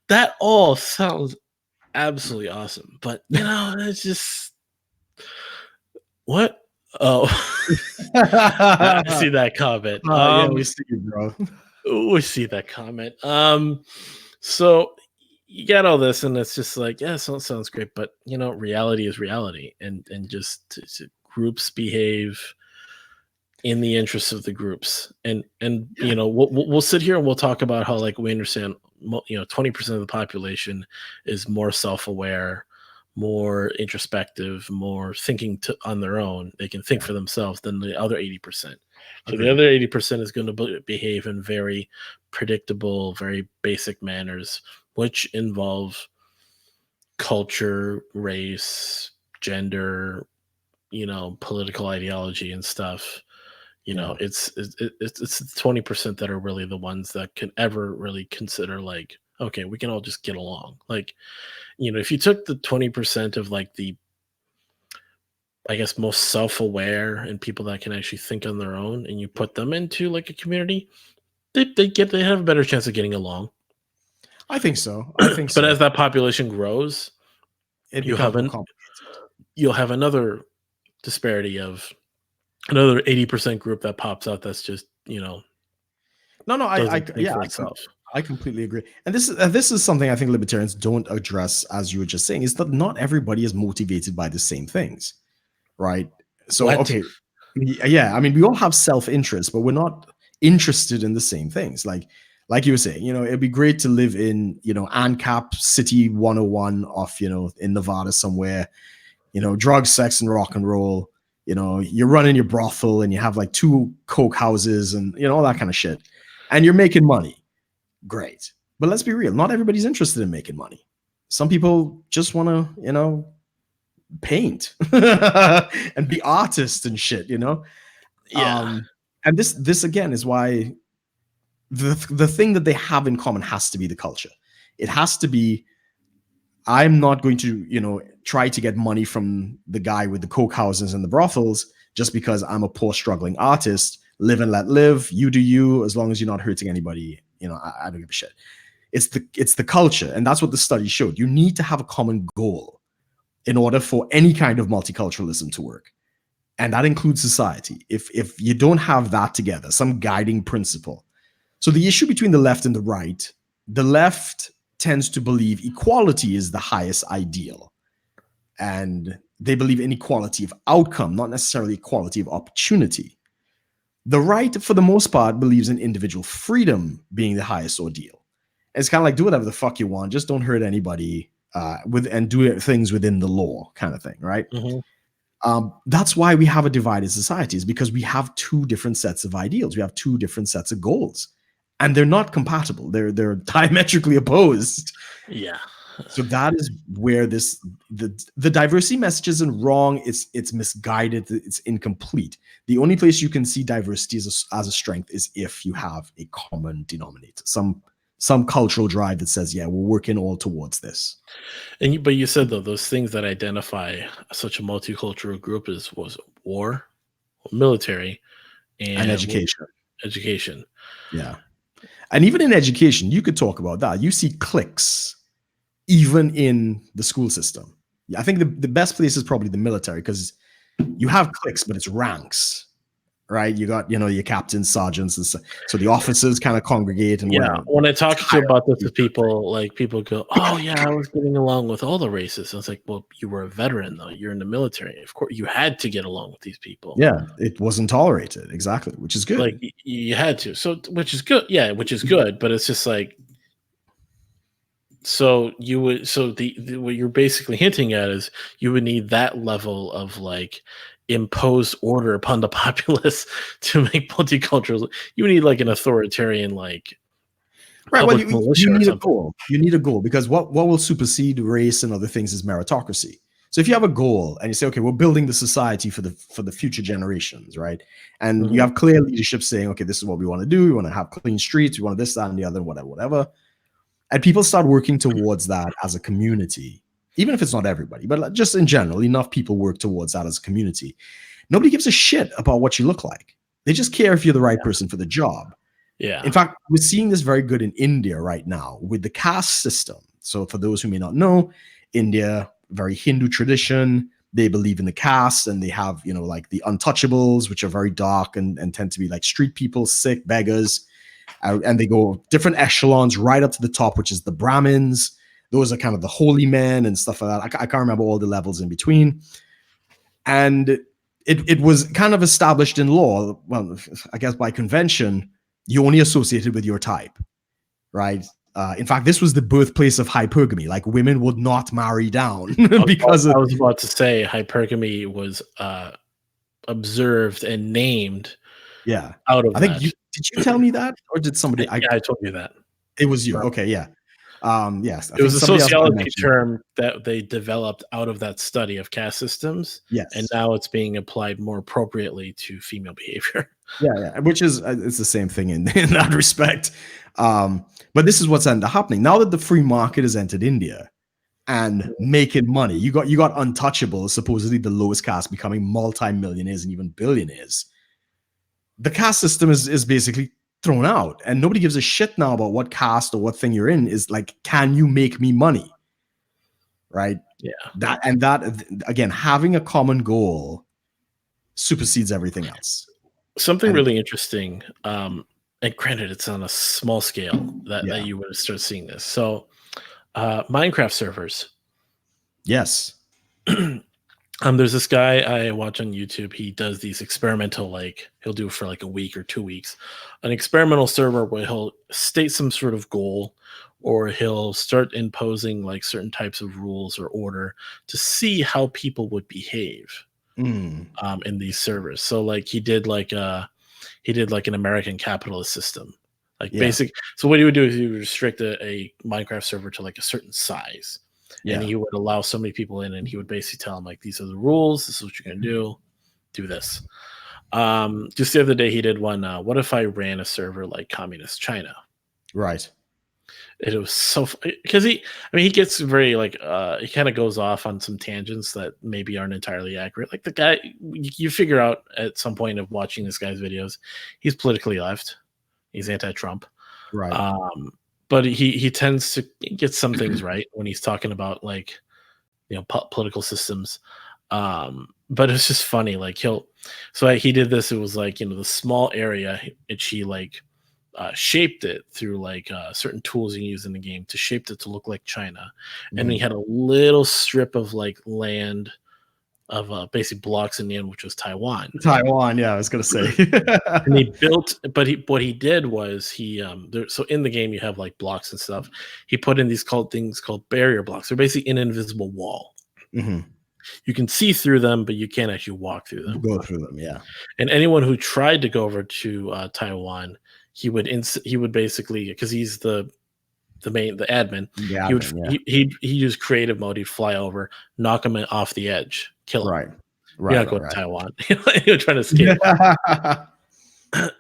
That all sounds absolutely awesome, but it's just what? Oh, I see that comment. We see you, bro. We see that comment. So you get all this, and it's just like, yeah, sounds great, but reality is reality, and just groups behave in the interests of the groups, and we'll sit here and we'll talk about how like we understand 20% of the population is more self-aware, more introspective, more thinking on their own. They can think for themselves than the other 80%. So the other 80% is going to behave in very predictable, very basic manners, which involve culture, race, gender, political ideology and stuff. It's 20% that are really the ones that can ever really consider like, okay, we can all just get along. Like, if you took the 20% of like the, I guess, most self-aware and people that can actually think on their own, and you put them into like a community, they have a better chance of getting along. I think so. But as that population grows, you'll have another disparity of another 80% group that pops out. That's just I completely agree. And this is something I think libertarians don't address, as you were just saying, is that not everybody is motivated by the same things. Right. So, okay. Yeah. I mean, we all have self-interest, but we're not interested in the same things. Like you were saying, it'd be great to live in, ANCAP City 101 off, in Nevada somewhere, drugs, sex, and rock and roll. You're running your brothel and you have like 2 coke houses and, all that kind of shit. And you're making money. Great. But let's be real, not everybody's interested in making money. Some people just want to, paint and be artists and shit, Yeah. And this again is why the thing that they have in common has to be the culture. It has to be, I'm not going to, try to get money from the guy with the coke houses and the brothels just because I'm a poor struggling artist. Live and let live. You do you, as long as you're not hurting anybody. I don't give a shit. It's the culture, and that's what the study showed. You need to have a common goal in order for any kind of multiculturalism to work, and that includes society. If you don't have that together, some guiding principle. So the issue between the left and the left tends to believe equality is the highest ideal. And they believe in equality of outcome, not necessarily equality of opportunity. The right, for the most part, believes in individual freedom being the highest ordeal. It's kind of like, do whatever the fuck you want, just don't hurt anybody, and do things within the law, kind of thing, right? Mm-hmm. That's why we have a divided society, is because we have two different sets of ideals. We have two different sets of goals, and they're not compatible. They're diametrically opposed. Yeah. So that is where the diversity message isn't wrong. It's misguided. It's incomplete. The only place you can see diversity as a strength is if you have a common denominator, some cultural drive that says, yeah, we're working all towards this. But you said though, those things that identify such a multicultural group was war, military, And education. Education. Yeah. And even in education, you could talk about that. You see cliques even in the school system. Yeah, I think the best place is probably the military, because you have cliques, but it's ranks, right? You got, your captains, sergeants, and so the officers kind of congregate. And when I talk to you about this with people, like people go, "Oh yeah, I was getting along with all the races." I was like, "Well, you were a veteran though. You're in the military. Of course, you had to get along with these people." Yeah, it wasn't tolerated, exactly, which is good. Like you had to, so which is good. Yeah, which is good, but it's just like. So you would, what you're basically hinting at is you would need that level of like imposed order upon the populace to make multicultural. You would need like an authoritarian, like right. Well, you need a goal. You need a goal, because what will supersede race and other things is meritocracy. So if you have a goal and you say, okay, we're building the society for the future generations, right? And you have clear leadership saying, okay, this is what we want to do. We want to have clean streets. We want this, that, and the other, whatever. And people start working towards that as a community, even if it's not everybody, but just in general, enough people work towards that as a community. Nobody gives a shit about what you look like. They just care if you're the right person for the job. Yeah. In fact, we're seeing this very good in India right now with the caste system. So for those who may not know, India, very Hindu tradition, they believe in the caste, and they have, like the untouchables, which are very dark and tend to be like street people, sick, beggars. And they go different echelons right up to the top, which is the Brahmins. Those are kind of the holy men and stuff like that. I can't remember all the levels in between. And it was kind of established in law. Well, I guess by convention, you only associated with your type, right? In fact, this was the birthplace of hypergamy. Like, women would not marry down because I was about to say hypergamy was observed and named. Yeah, out of I think did you tell me that, or did somebody? I told you that. It was you. Okay, yeah. Yes, it was a sociology term that they developed out of that study of caste systems. Yes, and now it's being applied more appropriately to female behavior. Yeah, which is it's the same thing in that respect. But this is what's ended up happening now that the free market has entered India and making money. You got untouchables, supposedly the lowest caste, becoming multi-millionaires and even billionaires. The caste system is basically thrown out, and nobody gives a shit now about what caste or what thing you're in. Is like, can you make me money? Right? Yeah. That again, having a common goal supersedes everything else. Something really interesting, and granted, it's on a small scale that you would start seeing this. So, Minecraft servers. Yes. There's this guy I watch on YouTube. He does these experimental, like he'll do for like a week or 2 weeks, an experimental server where he'll state some sort of goal, or he'll start imposing like certain types of rules or order to see how people would behave in these servers. So like he did like an American capitalist system. Like basic. So what he would do is he would restrict a Minecraft server to like a certain size, and he would allow so many people in, and he would basically tell them like, these are the rules. This is what you're gonna do this. Just the other day he did one. What if I ran a server like communist China? Right. It was so because he gets very like he kind of goes off on some tangents that maybe aren't entirely accurate. Like the guy, you figure out at some point of watching this guy's videos, he's politically left. He's anti-Trump, right? But he tends to get some things right when he's talking about like political systems. But it's just funny. Like he did this. It was like the small area, and she like shaped it through like certain tools you use in the game to shape it to look like China, and he had a little strip of like land of basic blocks in the end, which was Taiwan. Yeah, I was gonna say. And he built, but what he did was so in the game you have like blocks and stuff. He put in these things called barrier blocks. They're basically an invisible wall. Mm-hmm. You can see through them, but you can't actually walk through them. Go through them, yeah. And anyone who tried to go over to Taiwan, he would basically, because he's the admin. He used creative mode. He'd fly over, knock him off the edge, kill him. Right. You're not going to Taiwan. You're trying to escape.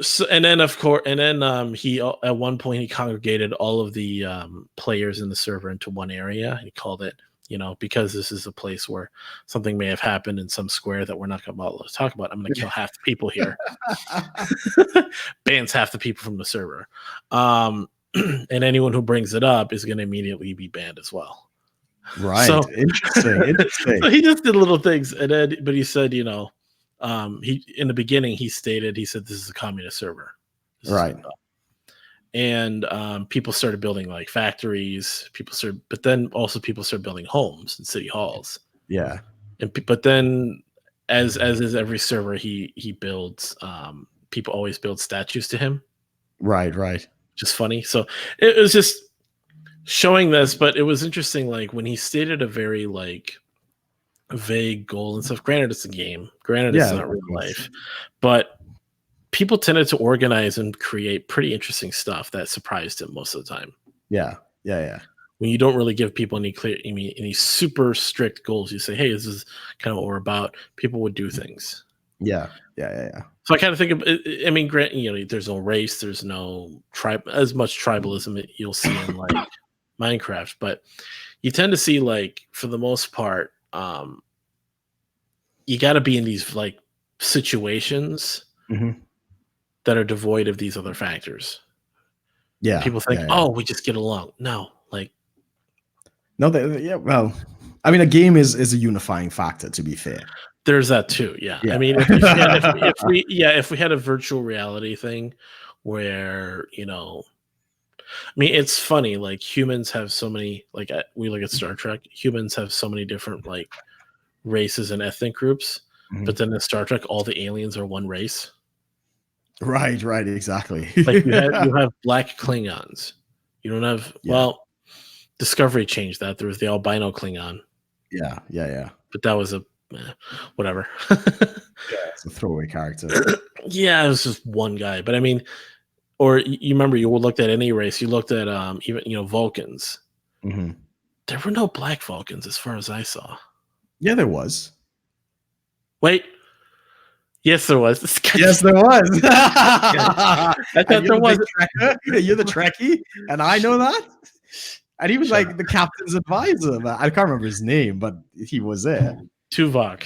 So, and then he at one point he congregated all of the players in the server into one area. He called it, because this is a place where something may have happened in some square that we're not going to talk about. I'm going to kill half the people here. Bans half the people from the server. And anyone who brings it up is going to immediately be banned as well. Right. So, interesting. So he just did little things, but he said, he in the beginning he said this is a communist server, right? And people started building like factories. But then also people started building homes and city halls. Yeah. But then, as is every server, he builds. People always build statues to him. Right. Just funny. So it was just showing this, but it was interesting. Like when he stated a very like vague goal and stuff. Granted, it's a game. Granted, it's not real life, but people tended to organize and create pretty interesting stuff that surprised him most of the time. Yeah. When you don't really give people any super strict goals, you say, "Hey, this is kind of what we're about." People would do things. Yeah. So I kind of think of, there's no race, there's no tribe, as much tribalism you'll see in like Minecraft, but you tend to see like, for the most part, you got to be in these like situations that are devoid of these other factors. Yeah. People think, we just get along. No, like. No, well, I mean, a game is a unifying factor, to be fair. There's that too, yeah. I mean, if we had a virtual reality thing where, it's funny, like humans have so many, like we look at Star Trek, humans have so many different like races and ethnic groups, but then in Star Trek, all the aliens are one race. Right, exactly. Like you have black Klingons. You don't have, well, Discovery changed that. There was the albino Klingon. Yeah. But that was whatever. It's a throwaway character. Yeah, it was just one guy. But I mean, or you remember, you looked at any race. You looked at even Vulcans. There were no black Vulcans as far as I saw. Yeah, there was. Wait. Yes, there was. Yes, there was. I thought there was. You're the Trekkie, and I know that. And he was like the captain's advisor. I can't remember his name, but he was there. Tuvok.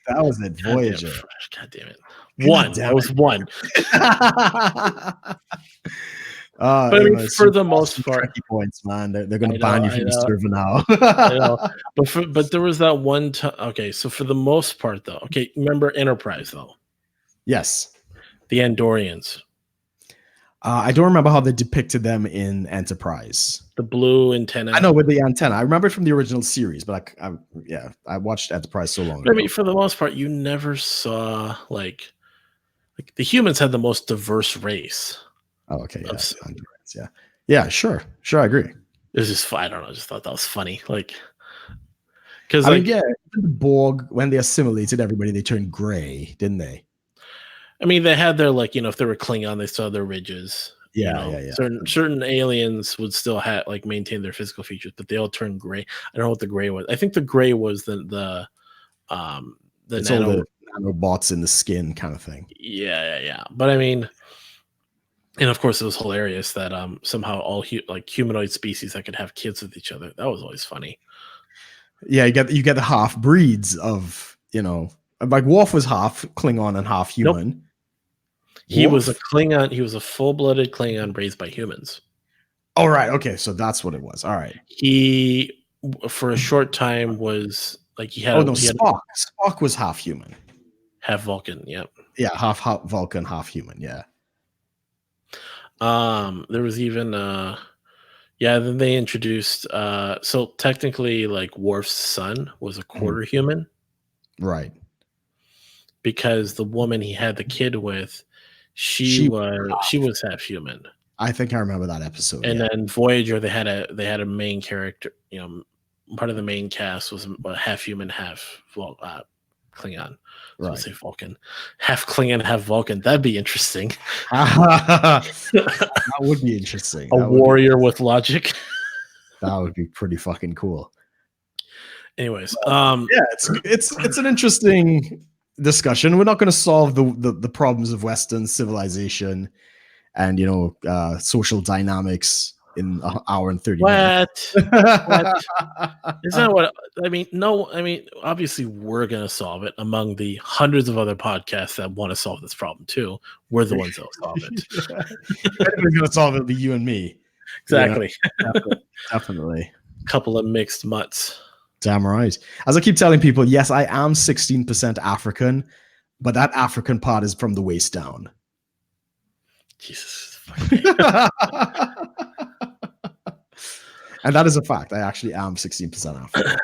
That was it. Voyager. God damn it. That was one. But I mean, for the most part, points, man. They're going to ban you from the server now. I know. But there was that one time. Okay, so for the most part, though. Okay, remember Enterprise, though. Yes. The Andorians. I don't remember how they depicted them in Enterprise. The blue antenna. I know, with the antenna. I remember it from the original series, but I watched Enterprise so long ago. I mean, for the most part, you never saw like the humans had the most diverse race. Oh, okay. Yeah. Sure. I agree. It was just, I don't know. I just thought that was funny. Like, because the Borg, when they assimilated everybody, they turned gray, didn't they? I mean, they had their if they were Klingon, they saw their ridges. Yeah. Certain aliens would still have like maintain their physical features, but they all turn gray. I don't know what the gray was. I think the gray was the it's nano. all the nanobots in the skin kind of thing. Yeah. But I mean, and of course, it was hilarious that somehow all humanoid species that could have kids with each other. That was always funny. Yeah, you get the half breeds of, like Worf was half Klingon and half human. Nope. He was a Klingon. He was a full-blooded Klingon raised by humans. Oh, right. Okay, so that's what it was. All right. He, for a short time, was like he had. Spock. Spock was half human, half Vulcan. Yep. Yeah, half Vulcan, half human. Yeah. There was even then they introduced so technically like Worf's son was a quarter human. Right. Because the woman he had the kid with, she was half human. I think I remember that episode. And then Voyager, they had a main character, part of the main cast was half human, half Klingon. So right. Say Vulcan, half Klingon, half Vulcan. That'd be interesting. That would be interesting. A warrior with logic. That would be pretty fucking cool. Anyways, it's an interesting discussion. We're not going to solve the problems of Western civilization and social dynamics in an hour and 30 minutes. What? Is that what I mean? No, I mean, obviously we're going to solve it among the hundreds of other podcasts that want to solve this problem too. We're the ones that will solve it. We're going to solve it, it'll be you and me. Exactly. Definitely. Couple of mixed mutts. Damn right. As I keep telling people, yes, I am 16% African, but that African part is from the waist down. Jesus. And that is a fact. I actually am 16% African.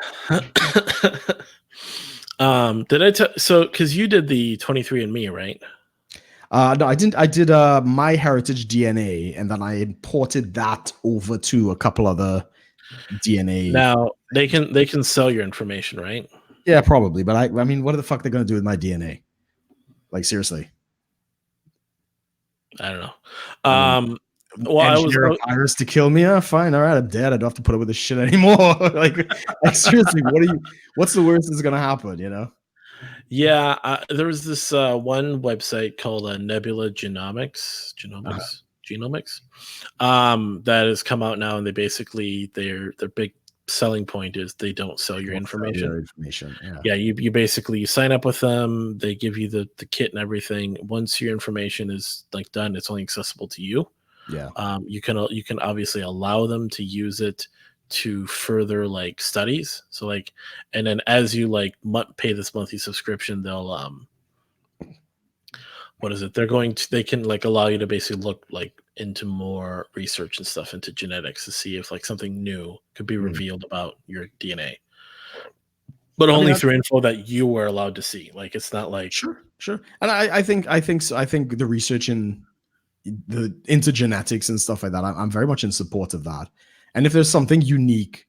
Did I tell? So, because you did the 23andMe, right? No, I didn't. I did My Heritage DNA, and then I imported that over to a couple other DNA. Now they can sell your information, right? Yeah, probably. But I mean, what the fuck are they going to do with my DNA? Like, seriously. I don't know. I was a virus to kill me. Yeah, fine. All right, I'm dead. I don't have to put up with this shit anymore. like seriously, what's the worst that's going to happen? Yeah, there was this one website called Nebula Genomics, that has come out now, and they basically their big selling point is they don't sell your information. Yeah, you basically sign up with them. They give you the kit and everything. Once your information is like done, it's only accessible to you. Yeah. You can obviously allow them to use it to further like studies. So like, and then as you like pay this monthly subscription, they'll they can like allow you to basically look like into more research and stuff into genetics to see if like something new could be revealed about your DNA. But only through info that you were allowed to see. Like it's not like sure. And I think so. I think the research into genetics and stuff like that, I'm very much in support of that. And if there's something unique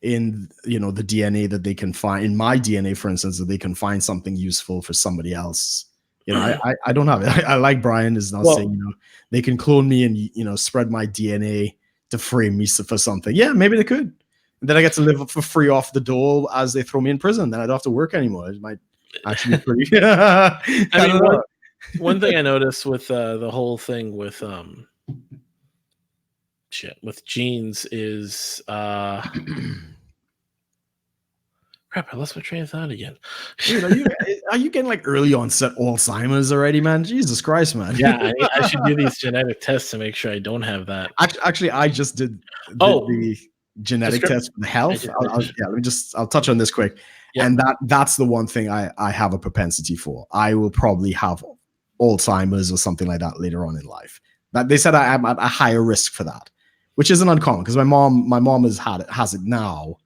in the DNA that they can find in my DNA, for instance, that they can find something useful for somebody else, I don't have it. I like Brian is now saying, they can clone me and spread my DNA to frame me for something. Yeah, maybe they could. And then I get to live for free off the dole as they throw me in prison. Then I don't have to work anymore. It might actually be pretty. I mean, one thing I noticed with the whole thing with with genes is crap, I lost my train of thought again. Dude, are you getting like early onset Alzheimer's already, man? Jesus Christ, man. Yeah, I should do these genetic tests to make sure I don't have that. Actually, I just did the genetic test for the health. I'll touch on this quick. Yeah. And that's the one thing I have a propensity for. I will probably have Alzheimer's or something like that later on in life. But they said I am at a higher risk for that, which isn't uncommon because my mom has it now.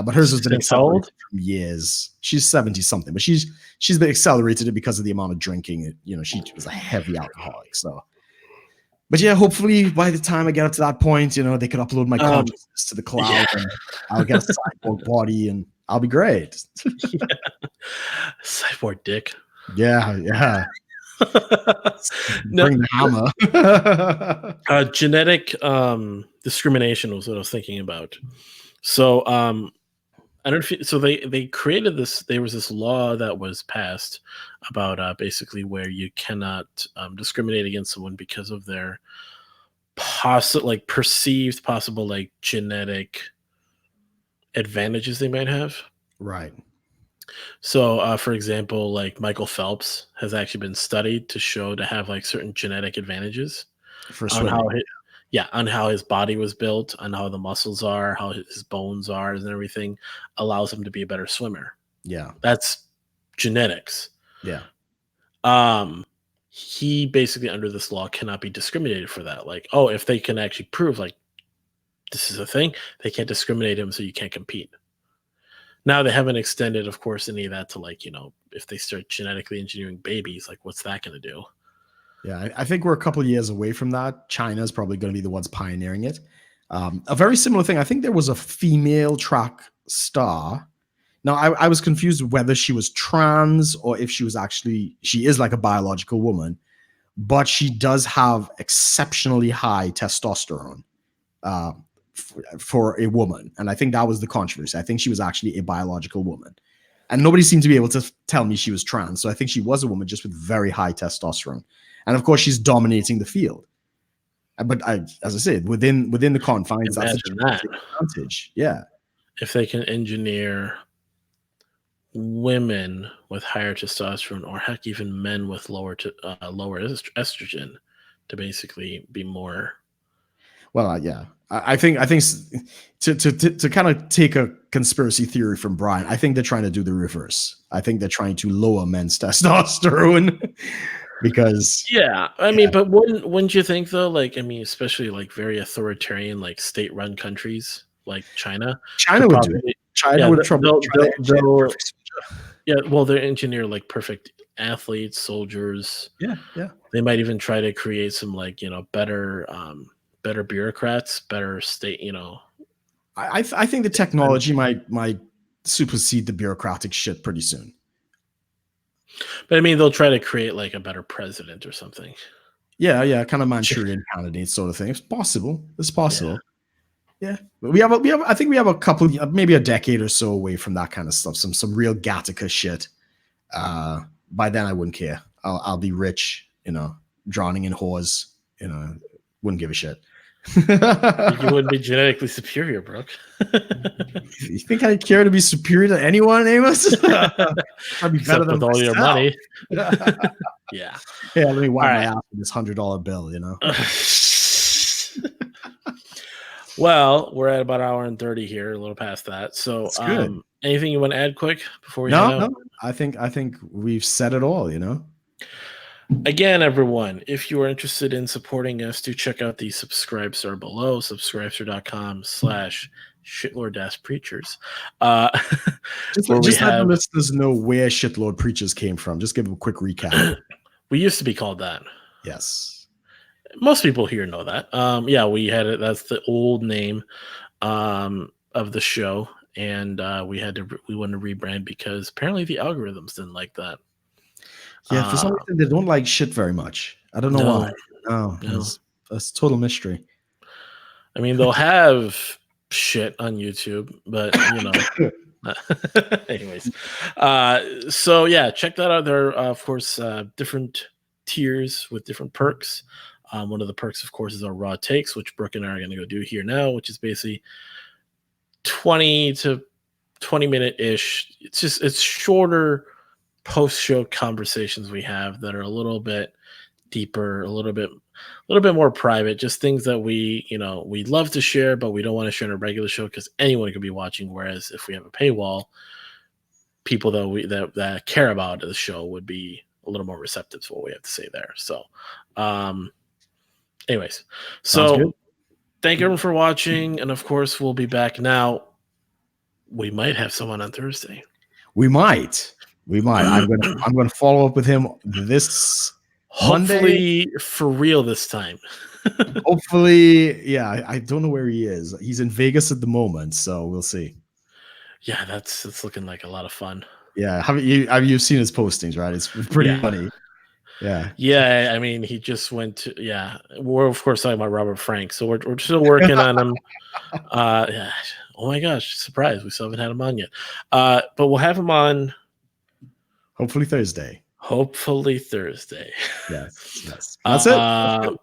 But hers has been accelerated from years. She's 70 something, but she's been accelerated it because of the amount of drinking. She was a heavy alcoholic. So, but yeah, hopefully by the time I get up to that point, they could upload my consciousness to the cloud and I'll get a cyborg body and I'll be great. Cyborg dick. Yeah. No, Bring the hammer. genetic discrimination was what I was thinking about. So I don't feel, so they created this. There was this law that was passed about basically where you cannot discriminate against someone because of their perceived possible like genetic advantages they might have. Right. So, for example, like Michael Phelps has actually been studied to show to have like certain genetic advantages For on swimming. how on how his body was built, on how the muscles are, how his bones are, and everything allows him to be a better swimmer. Yeah. That's genetics. Yeah. He basically under this law cannot be discriminated for that. Like, oh, if they can actually prove like this is a thing, they can't discriminate him, so you can't compete. Now they haven't extended, of course, any of that to like, if they start genetically engineering babies, like what's that going to do? Yeah, I think we're a couple of years away from that. China's probably going to be the ones pioneering it. A very similar thing. I think there was a female track star. Now, I was confused whether she was trans or if she is like a biological woman, but she does have exceptionally high testosterone for a woman. And I think that was the controversy. I think she was actually a biological woman. And nobody seemed to be able to tell me she was trans. So I think she was a woman just with very high testosterone. And of course, she's dominating the field. But as I said, within the confines, that's Imagine a advantage. Yeah. If they can engineer women with higher testosterone, or heck, even men with lower estrogen, to basically be more. Well, yeah, I think to kind of take a conspiracy theory from Brian, I think they're trying to do the reverse. I think they're trying to lower men's testosterone because I mean, but wouldn't you think though? Like, I mean, especially like very authoritarian, like state-run countries like China. China would do it. China would trouble. Well, they engineer like perfect athletes, soldiers. Yeah. They might even try to create some like better bureaucrats, better state. I think the technology might supersede the bureaucratic shit pretty soon. But I mean, they'll try to create like a better president or something. Yeah, kind of Manchurian candidate sort of thing. It's possible. It's possible. Yeah. But I think we have a couple, maybe a decade or so away from that kind of stuff. Some real Gattaca shit. By then I wouldn't care. I'll be rich, drowning in whores, wouldn't give a shit. You wouldn't be genetically superior, Brooke. You think I care to be superior to anyone, Amos? I'd be better than with all your money. Yeah, let me wipe my ass with this $100 bill, Well, we're at about an hour and 30 here, a little past that. So anything you want to add quick before we head out? No. I think we've said it all, Again, everyone, if you are interested in supporting us, do check out the Subscribestar below, subscribestar.com/shitlord-preachers. Just let the listeners know where Shitlord Preachers came from. Just give them a quick recap. We used to be called that. Yes. Most people here know that. We had it. That's the old name of the show. And we wanted to rebrand because apparently the algorithms didn't like that. Yeah, for some reason they don't like shit very much. I don't know why. No. That's total mystery. I mean, they'll have shit on YouTube, but anyways. So yeah, check that out. There are, of course, different tiers with different perks. One of the perks, of course, is our raw takes, which Brooke and I are going to go do here now, which is basically 20 to 20 minute ish. It's shorter post-show conversations we have that are a little bit deeper, a little bit more private, just things that we love to share, but we don't want to share in a regular show because anyone could be watching. Whereas if we have a paywall, people that care about the show would be a little more receptive to what we have to say there. So, anyways, so thank everyone for watching, and of course we'll be back. Now, we might have someone on Thursday. We might. I'm gonna follow up with him this hopefully Monday. For real this time. Hopefully, yeah. I don't know where he is. He's in Vegas at the moment, so we'll see. Yeah, it's looking like a lot of fun. Yeah, have you seen his postings? Right, it's pretty funny. Yeah, I mean, he just went to, we're of course talking about Robert Frank, so we're still working on him. Yeah. Oh my gosh, surprise, we still haven't had him on yet. But we'll have him on hopefully Thursday. Yes. That's it.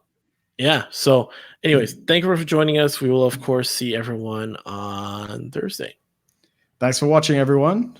Yeah. So anyways, thank you for joining us. We will of course see everyone on Thursday. Thanks for watching, everyone.